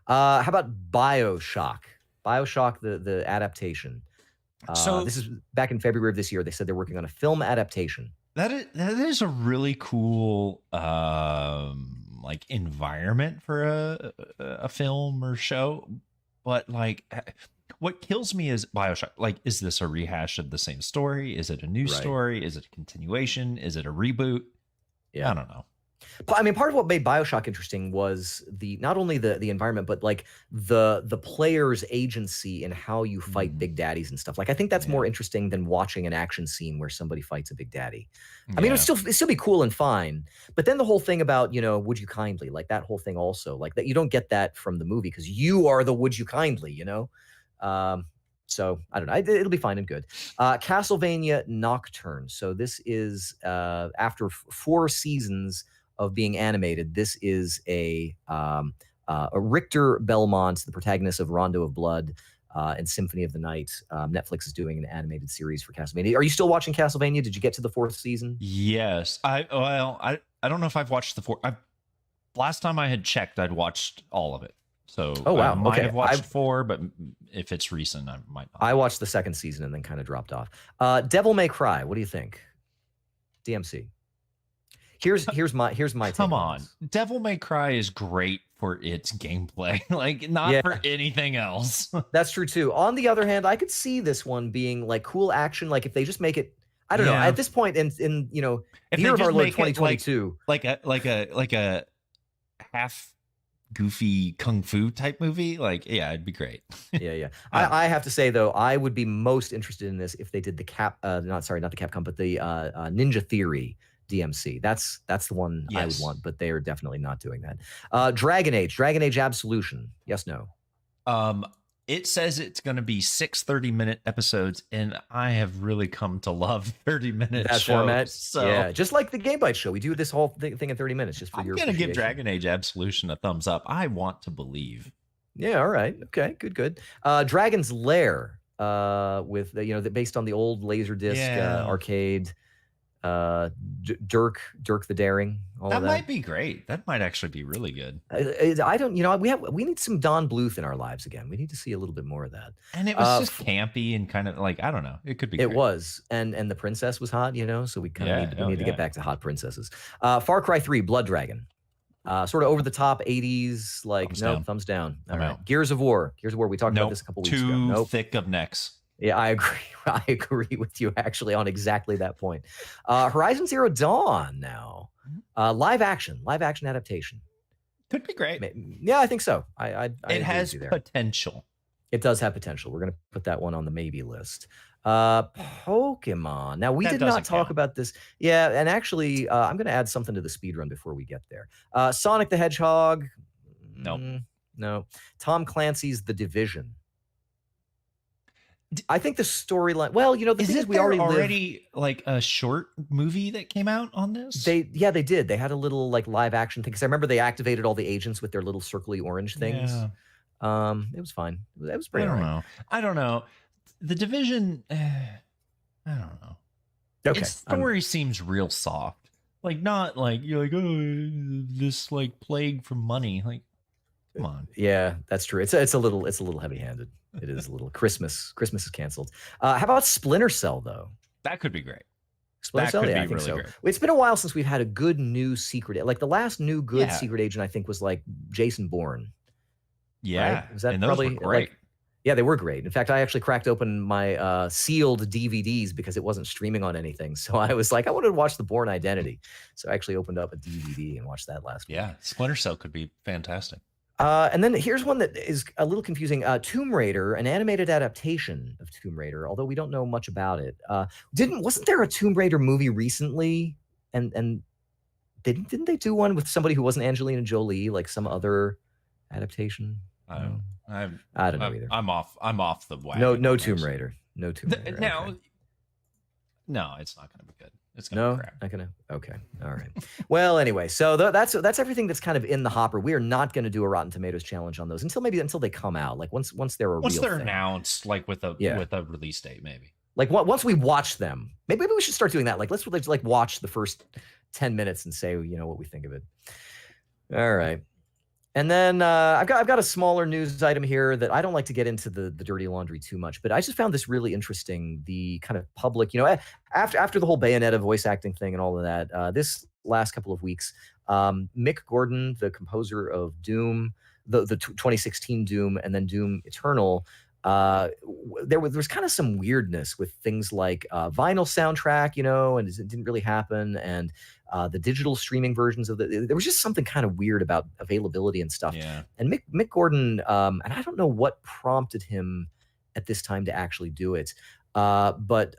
A: How about BioShock? BioShock, the adaptation.
B: So
A: this is back in February of this year. They said they're working on a film adaptation.
B: That is a really cool like environment for a film or show, but like what kills me is BioShock. Like, is this a rehash of the same story? Is it a new story? Is it a continuation? Is it a reboot?
A: Yeah,
B: I don't know.
A: I mean, part of what made BioShock interesting was not only the environment, but like the player's agency and how you fight big daddies and stuff. Like, I think that's more interesting than watching an action scene where somebody fights a big daddy. I mean, it'd still be cool and fine, but then the whole thing about, would you kindly, like that whole thing also, like that you don't get that from the movie because you are the would you kindly, So I don't know. It'll be fine and good. Castlevania Nocturne. So this is after 4 seasons of being animated. This is a Richter Belmont, the protagonist of Rondo of Blood and Symphony of the Night. Netflix is doing an animated series for Castlevania. Are you still watching Castlevania? Did you get to the 4th season?
B: Yes. I don't know if I've watched the 4. Last time I had checked, I'd watched all of it. So
A: wow.
B: I might have watched 4, but if it's recent, I might not.
A: I watched the 2nd season and then kind of dropped off. Devil May Cry. What do you think? DMC. Here's my take
B: Come
A: on
B: on.
A: this.
B: Devil May Cry is great for its gameplay, like not for anything else.
A: That's true too. On the other hand, I could see this one being like cool action. Like if they just make it, I don't know. At this point in the year of our Lord 2022,
B: like a half goofy kung fu type movie, like it'd be great.
A: yeah. I have to say though, I would be most interested in this if they did the not the Capcom, but the Ninja Theory DMC. That's the one I would want, but they are definitely not doing that. Dragon Age Absolution. Yes, no.
B: It says it's going to be 6 30-minute episodes, and I have really come to love 30-minute shows.
A: Format.
B: So
A: yeah, just like the Game Bytes show, we do this whole thing in 30 minutes just for your.
B: I'm going to give Dragon Age Absolution a thumbs up. I want to believe.
A: Yeah. All right. Okay. Good. Dragon's Lair. With based on the old Laserdisc arcade. Dirk the Daring, all of
B: That
A: that.
B: might be great. That might actually be really good.
A: I don't, we need some Don Bluth in our lives again. We need to see a little bit more of that.
B: And it was just campy and kind of like, I don't know. It could be
A: It
B: great.
A: was, and the princess was hot, so we kind of
B: Yeah.
A: we
B: Oh,
A: need to get
B: yeah.
A: back to hot princesses. Far Cry 3, Blood Dragon. Sort of over the top 80s, like
B: Thumbs
A: nope,
B: down.
A: thumbs down. All
B: I'm
A: right.
B: out.
A: Gears of War. Gears of War. We talked about
B: Nope.
A: this a couple weeks ago.
B: Too
A: Nope.
B: thick of necks.
A: Yeah, I agree. I agree with you actually on exactly that point. Horizon Zero Dawn now. Live action adaptation.
B: Could be great.
A: Yeah, I think so. I
B: It
A: agree
B: has
A: with you there.
B: potential.
A: It does have potential. We're going to put that one on the maybe list. Pokemon. Now, we
B: That
A: did not
B: doesn't
A: talk
B: count.
A: about this. Yeah, and actually, I'm going to add something to the speed run before we get there. Sonic the Hedgehog.
B: Nope.
A: No. Tom Clancy's The Division. I think the storyline. Well, the thing is, we
B: already like a short movie that came out on this.
A: They did. They had a little like live action thing because I remember they activated all the agents with their little circly orange things.
B: Yeah.
A: It was fine. It was pretty.
B: I don't know. The Division. I don't know.
A: Okay.
B: Its story seems real soft. Like not like you're like, oh, this like plague from money. Like, come on.
A: Yeah, that's true. It's a little heavy-handed. It is a little. Christmas is canceled. How about Splinter Cell though?
B: That could be great.
A: Splinter Cell,
B: could
A: yeah,
B: be
A: I think
B: really
A: so.
B: great.
A: It's been a while since we've had a good new secret. Like the last new good secret agent, I think, was like Jason Bourne.
B: Yeah,
A: right? Was that
B: and those
A: probably
B: were great?
A: Yeah, they were great. In fact, I actually cracked open my sealed DVDs because it wasn't streaming on anything. So I was like, I wanted to watch The Bourne Identity. So I actually opened up a DVD and watched that last week.
B: Yeah, Splinter Cell could be fantastic.
A: And then here's one that is a little confusing. Tomb Raider, an animated adaptation of Tomb Raider, although we don't know much about it. Wasn't there a Tomb Raider movie recently? And didn't they do one with somebody who wasn't Angelina Jolie, like some other adaptation?
B: I
A: don't know either.
B: I'm off the wagon.
A: No Tomb Raider. No Tomb Raider.
B: Now,
A: okay.
B: No, it's not going to be good. It's going to be crap.
A: Not gonna. Okay, all right. Well, anyway, so that's everything that's kind of in the hopper. We are not going to do a Rotten Tomatoes challenge on those until they come out. Like once they're
B: once
A: real
B: they're
A: thing.
B: Announced, like with a release date, maybe.
A: Like once we watch them, maybe we should start doing that. Like let's like watch the first 10 minutes and say what we think of it. All right. And then I've got a smaller news item here that I don't like to get into the dirty laundry too much, but I just found this really interesting. The kind of public, after the whole Bayonetta voice acting thing and all of that, this last couple of weeks, Mick Gordon, the composer of Doom, the 2016 Doom, and then Doom Eternal, there was kind of some weirdness with things like vinyl soundtrack, and it didn't really happen, and the digital streaming versions of there was just something kind of weird about availability and stuff.
B: Yeah.
A: And Mick Gordon, and I don't know what prompted him at this time to actually do it, but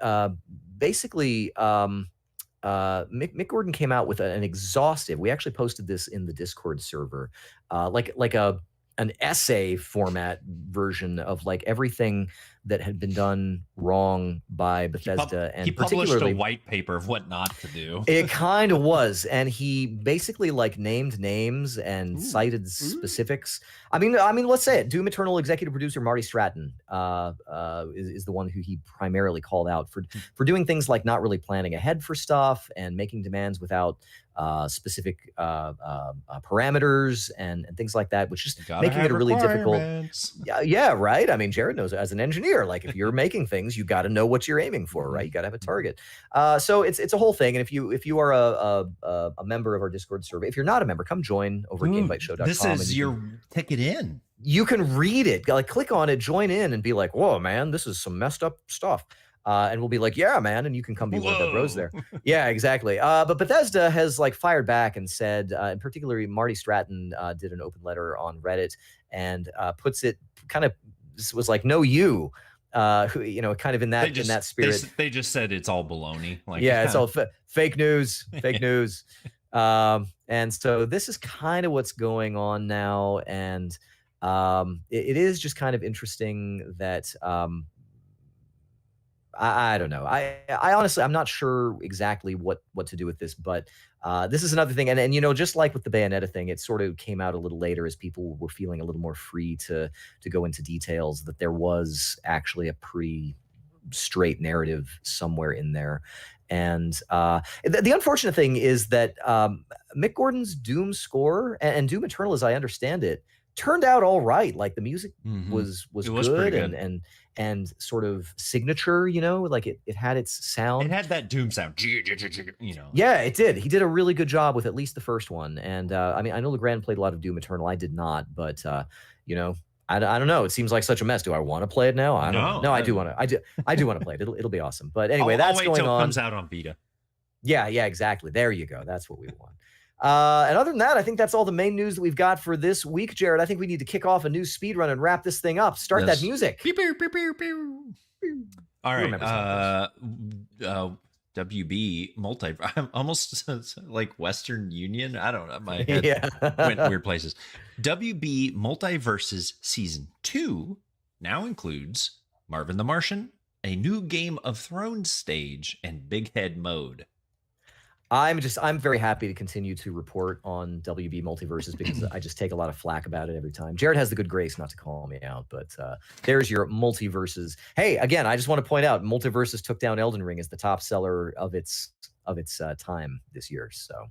A: basically, Mick Gordon came out with an exhaustive. We actually posted this in the Discord server, like an essay format version of like everything that had been done wrong by Bethesda, and
B: he published
A: particularly
B: a white paper of what not to do.
A: It kind of was, and he basically like named names and cited specifics. I mean, let's say it. Doom Eternal executive producer Marty Stratton is the one who he primarily called out for doing things like not really planning ahead for stuff and making demands without specific parameters and things like that, which just making it a really difficult. Yeah, right. I mean, Jared knows as an engineer, like if you're making things, you got to know what you're aiming for, right? You got to have a target. So it's a whole thing. And if you are a member of our Discord server, if you're not a member, come join over at GameByteShow.com.
B: This is your ticket in.
A: You can read it, like click on it, join in, and be like, "Whoa, man, this is some messed up stuff." And we'll be like, yeah, man. And you can come be one of our bros there. Yeah, exactly. But Bethesda has like fired back and said, and particularly Marty Stratton did an open letter on Reddit and puts it kind of, was like, no, you, who, kind of in that spirit.
B: They just said it's all baloney. Like,
A: yeah, it's all fake news, fake news. And so this is kind of what's going on now. And it is just kind of interesting that, I don't know. I honestly, I'm not sure exactly what to do with this, but this is another thing. And just like with the Bayonetta thing, it sort of came out a little later as people were feeling a little more free to go into details that there was actually a pretty straight narrative somewhere in there. And the unfortunate thing is that Mick Gordon's Doom score and Doom Eternal, as I understand it, turned out all right. Like the music was
B: It was pretty
A: good,
B: good.
A: and sort of signature, like it had its sound.
B: It had that Doom sound,
A: Yeah, it did. He did a really good job with at least the first one. And I mean, I know Legrand played a lot of Doom Eternal. I did not, but I don't know. It seems like such a mess. Do I want to play it now? I don't know. No, I do want to. I do want to play it. It'll be awesome. But anyway,
B: I'll
A: that's
B: wait
A: going
B: till
A: on.
B: it comes out on Vita.
A: Yeah, exactly. There you go. That's what we want. And other than that, I think that's all the main news that we've got for this week, Jared. I think we need to kick off a new speed run and wrap this thing up. Start that music.
B: Pew, pew, pew, pew, pew. All right. WB multi. I'm almost like Western Union. I don't know. My head went weird places. WB Multiverses Season 2 now includes Marvin the Martian, a new Game of Thrones stage, and Big Head mode.
A: I'm very happy to continue to report on WB Multiverses because I just take a lot of flack about it every time. Jared has the good grace not to call me out, but there's your Multiverses. Hey, again, I just want to point out Multiverses took down Elden Ring as the top seller of its time this year. So,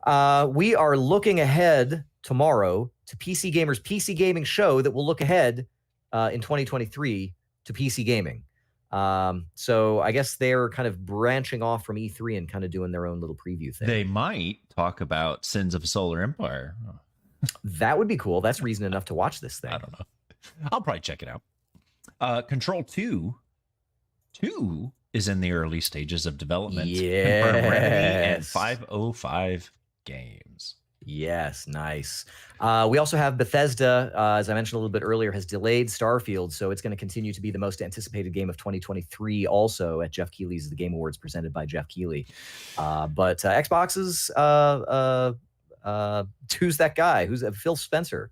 B: wow.
A: We are looking ahead tomorrow to PC Gamer's PC Gaming show that will look ahead in 2023 to PC gaming. So I guess they're kind of branching off from E3 and kind of doing their own little preview thing.
B: They might talk about Sins of a Solar Empire.
A: That would be cool. That's reason enough to watch this thing.
B: I don't know. I'll probably check it out. Control 2 is in the early stages of development.
A: Yes.
B: And 505 games.
A: Yes, nice. We also have Bethesda, as I mentioned a little bit earlier, has delayed Starfield, so it's going to continue to be the most anticipated game of 2023 also at Jeff Keighley's The Game Awards presented by Jeff Keighley. But Xbox's who's that guy? Who's Phil Spencer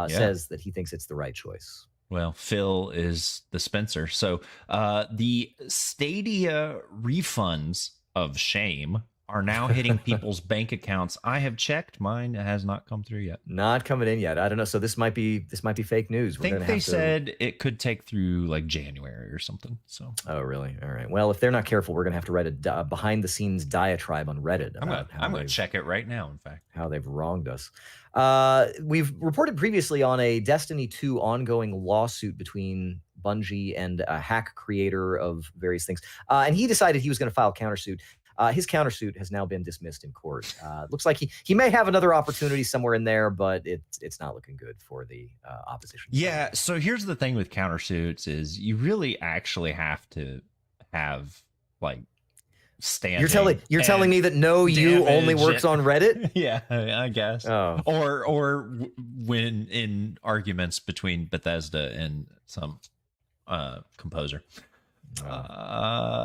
A: says that he thinks it's the right choice.
B: Well, Phil is the Spencer. So the Stadia refunds of shame are now hitting people's bank accounts. I have checked. Mine has not come through yet.
A: Not coming in yet. I don't know. So this might be fake news.
B: I think they said it could take through like January or something. So.
A: Oh, really? All right. Well, if they're not careful, we're going to have to write a behind-the-scenes diatribe on Reddit.
B: I'm going to check it right now, in fact.
A: How they've wronged us. We've reported previously on a Destiny 2 ongoing lawsuit between Bungie and a hack creator of various things. And he decided he was going to file countersuit. His countersuit has now been dismissed in court. Looks like he may have another opportunity somewhere in there, but it's not looking good for the opposition.
B: Yeah. So here's the thing with countersuits is you really actually have to have like standing.
A: You're telling me that you only works on Reddit?
B: Yeah, I guess.
A: Oh.
B: Or when in arguments between Bethesda and some composer.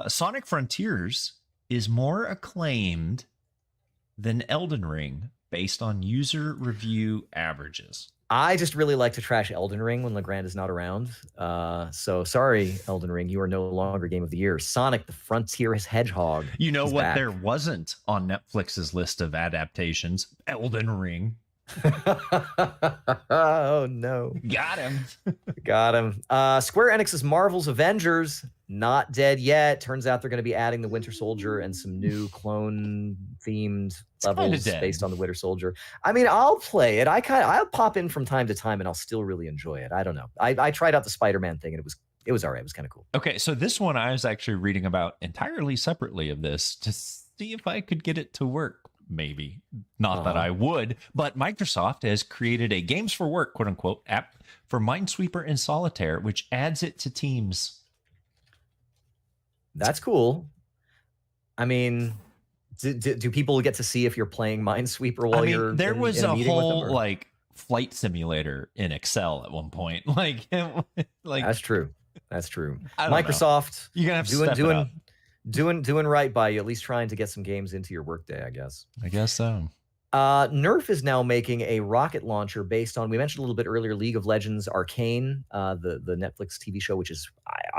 B: Sonic Frontiers is more acclaimed than Elden Ring based on user review averages.
A: I just really like to trash Elden Ring when Legrand is not around. So sorry, Elden Ring, you are no longer Game of the Year. Sonic the Frontier's Hedgehog.
B: You know what? Back. There wasn't on Netflix's list of adaptations. Elden Ring.
A: Oh no.
B: Got him.
A: Square Enix's Marvel's Avengers not dead yet. Turns out they're going to be adding the Winter Soldier and some new clone themed levels based on the Winter Soldier. I mean, I'll play it. I'll pop in from time to time and I'll still really enjoy it. I don't know. I tried out the Spider-Man thing and it was all right. It was kind of cool.
B: Okay, so this one I was actually reading about entirely separately of this to see if I could get it to work. Maybe not that I would, but Microsoft has created a games for work, quote unquote, app for Minesweeper and Solitaire, which adds it to Teams.
A: That's cool. I mean, do people get to see if you're playing Minesweeper while you're
B: there was a whole
A: like
B: flight simulator in Excel at one point. Like
A: that's true.
B: Microsoft, you're gonna have to
A: doing right by you, at least trying to get some games into your workday, I guess.
B: I guess so.
A: Nerf is now making a rocket launcher based on, we mentioned a little bit earlier, League of Legends Arcane, the Netflix TV show, which is,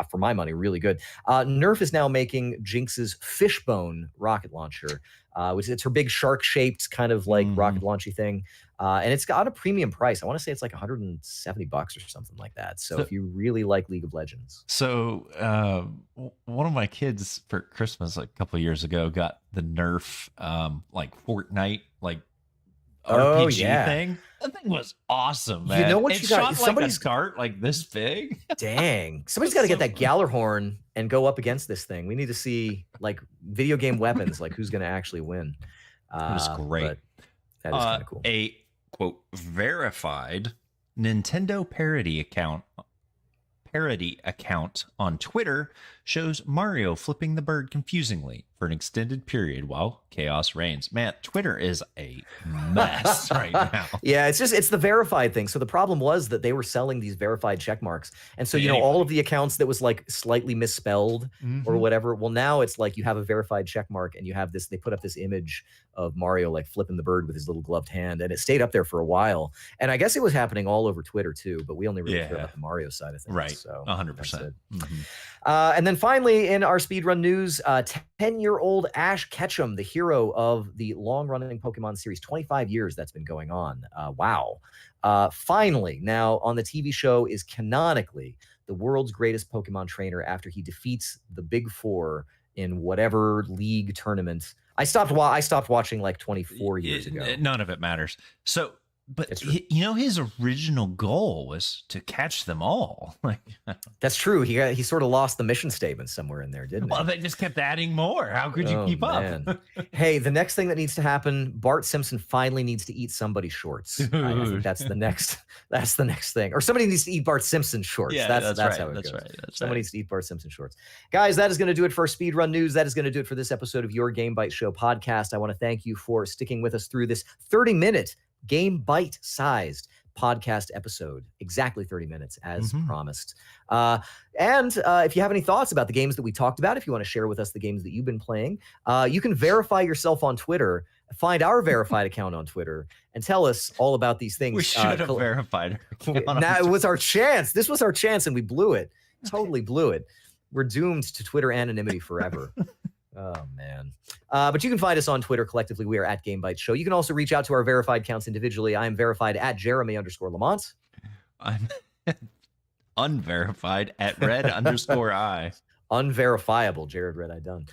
A: for my money, really good. Nerf is now making Jinx's Fishbone rocket launcher, which it's her big shark-shaped kind of like rocket launchy thing. and it's got a premium price. I want to say it's like $170 or something like that. So if you really like League of Legends.
B: So one of my kids for Christmas a couple of years ago got the Nerf like Fortnite like RPG thing. That thing was awesome, man.
A: You know what
B: it
A: you
B: shot
A: got?
B: like a dart like this big.
A: Dang. Somebody's got to get that Gallarhorn and go up against this thing. We need to see like video game weapons, like who's going to actually win.
B: It was great.
A: That is kind of cool.
B: A quote verified Nintendo parody account on Twitter shows Mario flipping the bird confusingly for an extended period while chaos reigns. Man, Twitter is a mess right now.
A: Yeah, it's the verified thing. So the problem was that they were selling these verified check marks. And so, all of the accounts that was like slightly misspelled or whatever. Well, now it's like you have a verified check mark and you have this, they put up this image of Mario like flipping the bird with his little gloved hand, and it stayed up there for a while. And I guess it was happening all over Twitter too, but we only really care about the Mario side of things.
B: Right.
A: So
B: 100%.
A: And then finally, in our speedrun news, 10-year-old Ash Ketchum, the hero of the long-running Pokemon series, 25 years that's been going on. Wow. Finally, now on the TV show is canonically the world's greatest Pokemon trainer after he defeats the Big Four in whatever league tournament. I stopped watching like 24 years ago.
B: None of it matters. So, but his original goal was to catch them all. Like
A: that's true. He sort of lost the mission statement somewhere in there, didn't he?
B: Well, they just kept adding more. How could you keep up?
A: Hey, the next thing that needs to happen, Bart Simpson finally needs to eat somebody's shorts. I think that's the next. That's the next thing. Or somebody needs to eat Bart Simpson shorts.
B: Yeah,
A: that's
B: right.
A: how it
B: that's
A: goes.
B: Right.
A: Somebody needs to eat Bart Simpson shorts. Guys, that is going to do it for Speedrun News. That is going to do it for this episode of your Game Bytes Show podcast. I want to thank you for sticking with us through this 30-minute Game Byte-sized podcast episode, exactly 30 minutes as promised. And if you have any thoughts about the games that we talked about, if you want to share with us the games that you've been playing, you can verify yourself on Twitter, find our verified account on Twitter, and tell us all about these things.
B: We should have verified our account.
A: Now, it was our chance. This was our chance, and we blew it. Totally blew it. We're doomed to Twitter anonymity forever. Oh, man. But you can find us on Twitter collectively. We are at Game Bytes Show. You can also reach out to our verified accounts individually. I am verified at Jeremy_Lamont.
B: I'm unverified at Red_I.
A: Unverifiable, Jared Red Eye Dunn.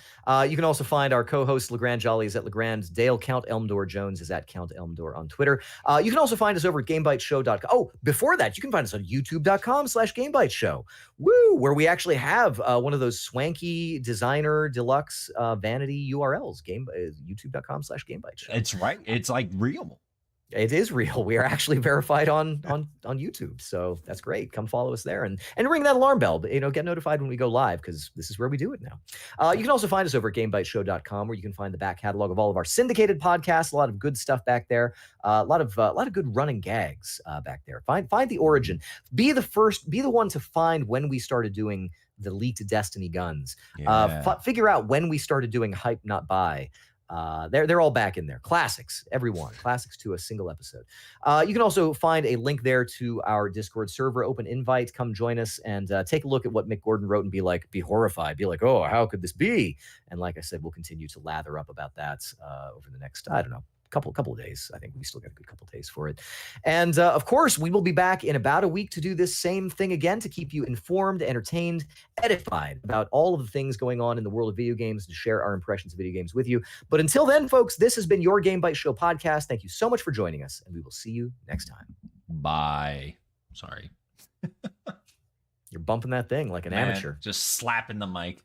A: You can also find our co-host Legrand Jolly is at Legrand Dale. Count Elmdor Jones is at Count Elmdor on Twitter. You can also find us over at GameBytesShow.com. Oh, before that, you can find us on YouTube.com/GameBytesShow. Woo! Where we actually have one of those swanky designer deluxe vanity URLs. YouTube.com/GameBytesShow.
B: It's right. It's like real.
A: It is real. We are actually verified on YouTube, so that's great. Come follow us there and ring that alarm bell. Get notified when we go live because this is where we do it now. You can also find us over at GameBytesShow.com, where you can find the back catalog of all of our syndicated podcasts. A lot of good stuff back there. A lot of good running gags back there. Find the origin. Be the one to find when we started doing the leaked Destiny guns.
B: Yeah.
A: Figure out when we started doing hype not buy. They're all back in there. Classics, everyone. Classics to a single episode. You can also find a link there to our Discord server, open invite. Come join us and take a look at what Mick Gordon wrote and be horrified. Be like, oh, how could this be? And like I said, we'll continue to lather up about that over the next, I don't know, couple of days. I think we still got a good couple of days for it. And of course, we will be back in about a week to do this same thing again, to keep you informed, entertained, edified about all of the things going on in the world of video games, to share our impressions of video games with you. But until then, folks, this has been your Game Bytes Show podcast. Thank you so much for joining us, and we will see you next time.
B: Bye. Sorry.
A: You're bumping that thing like an amateur.
B: Just slapping the mic.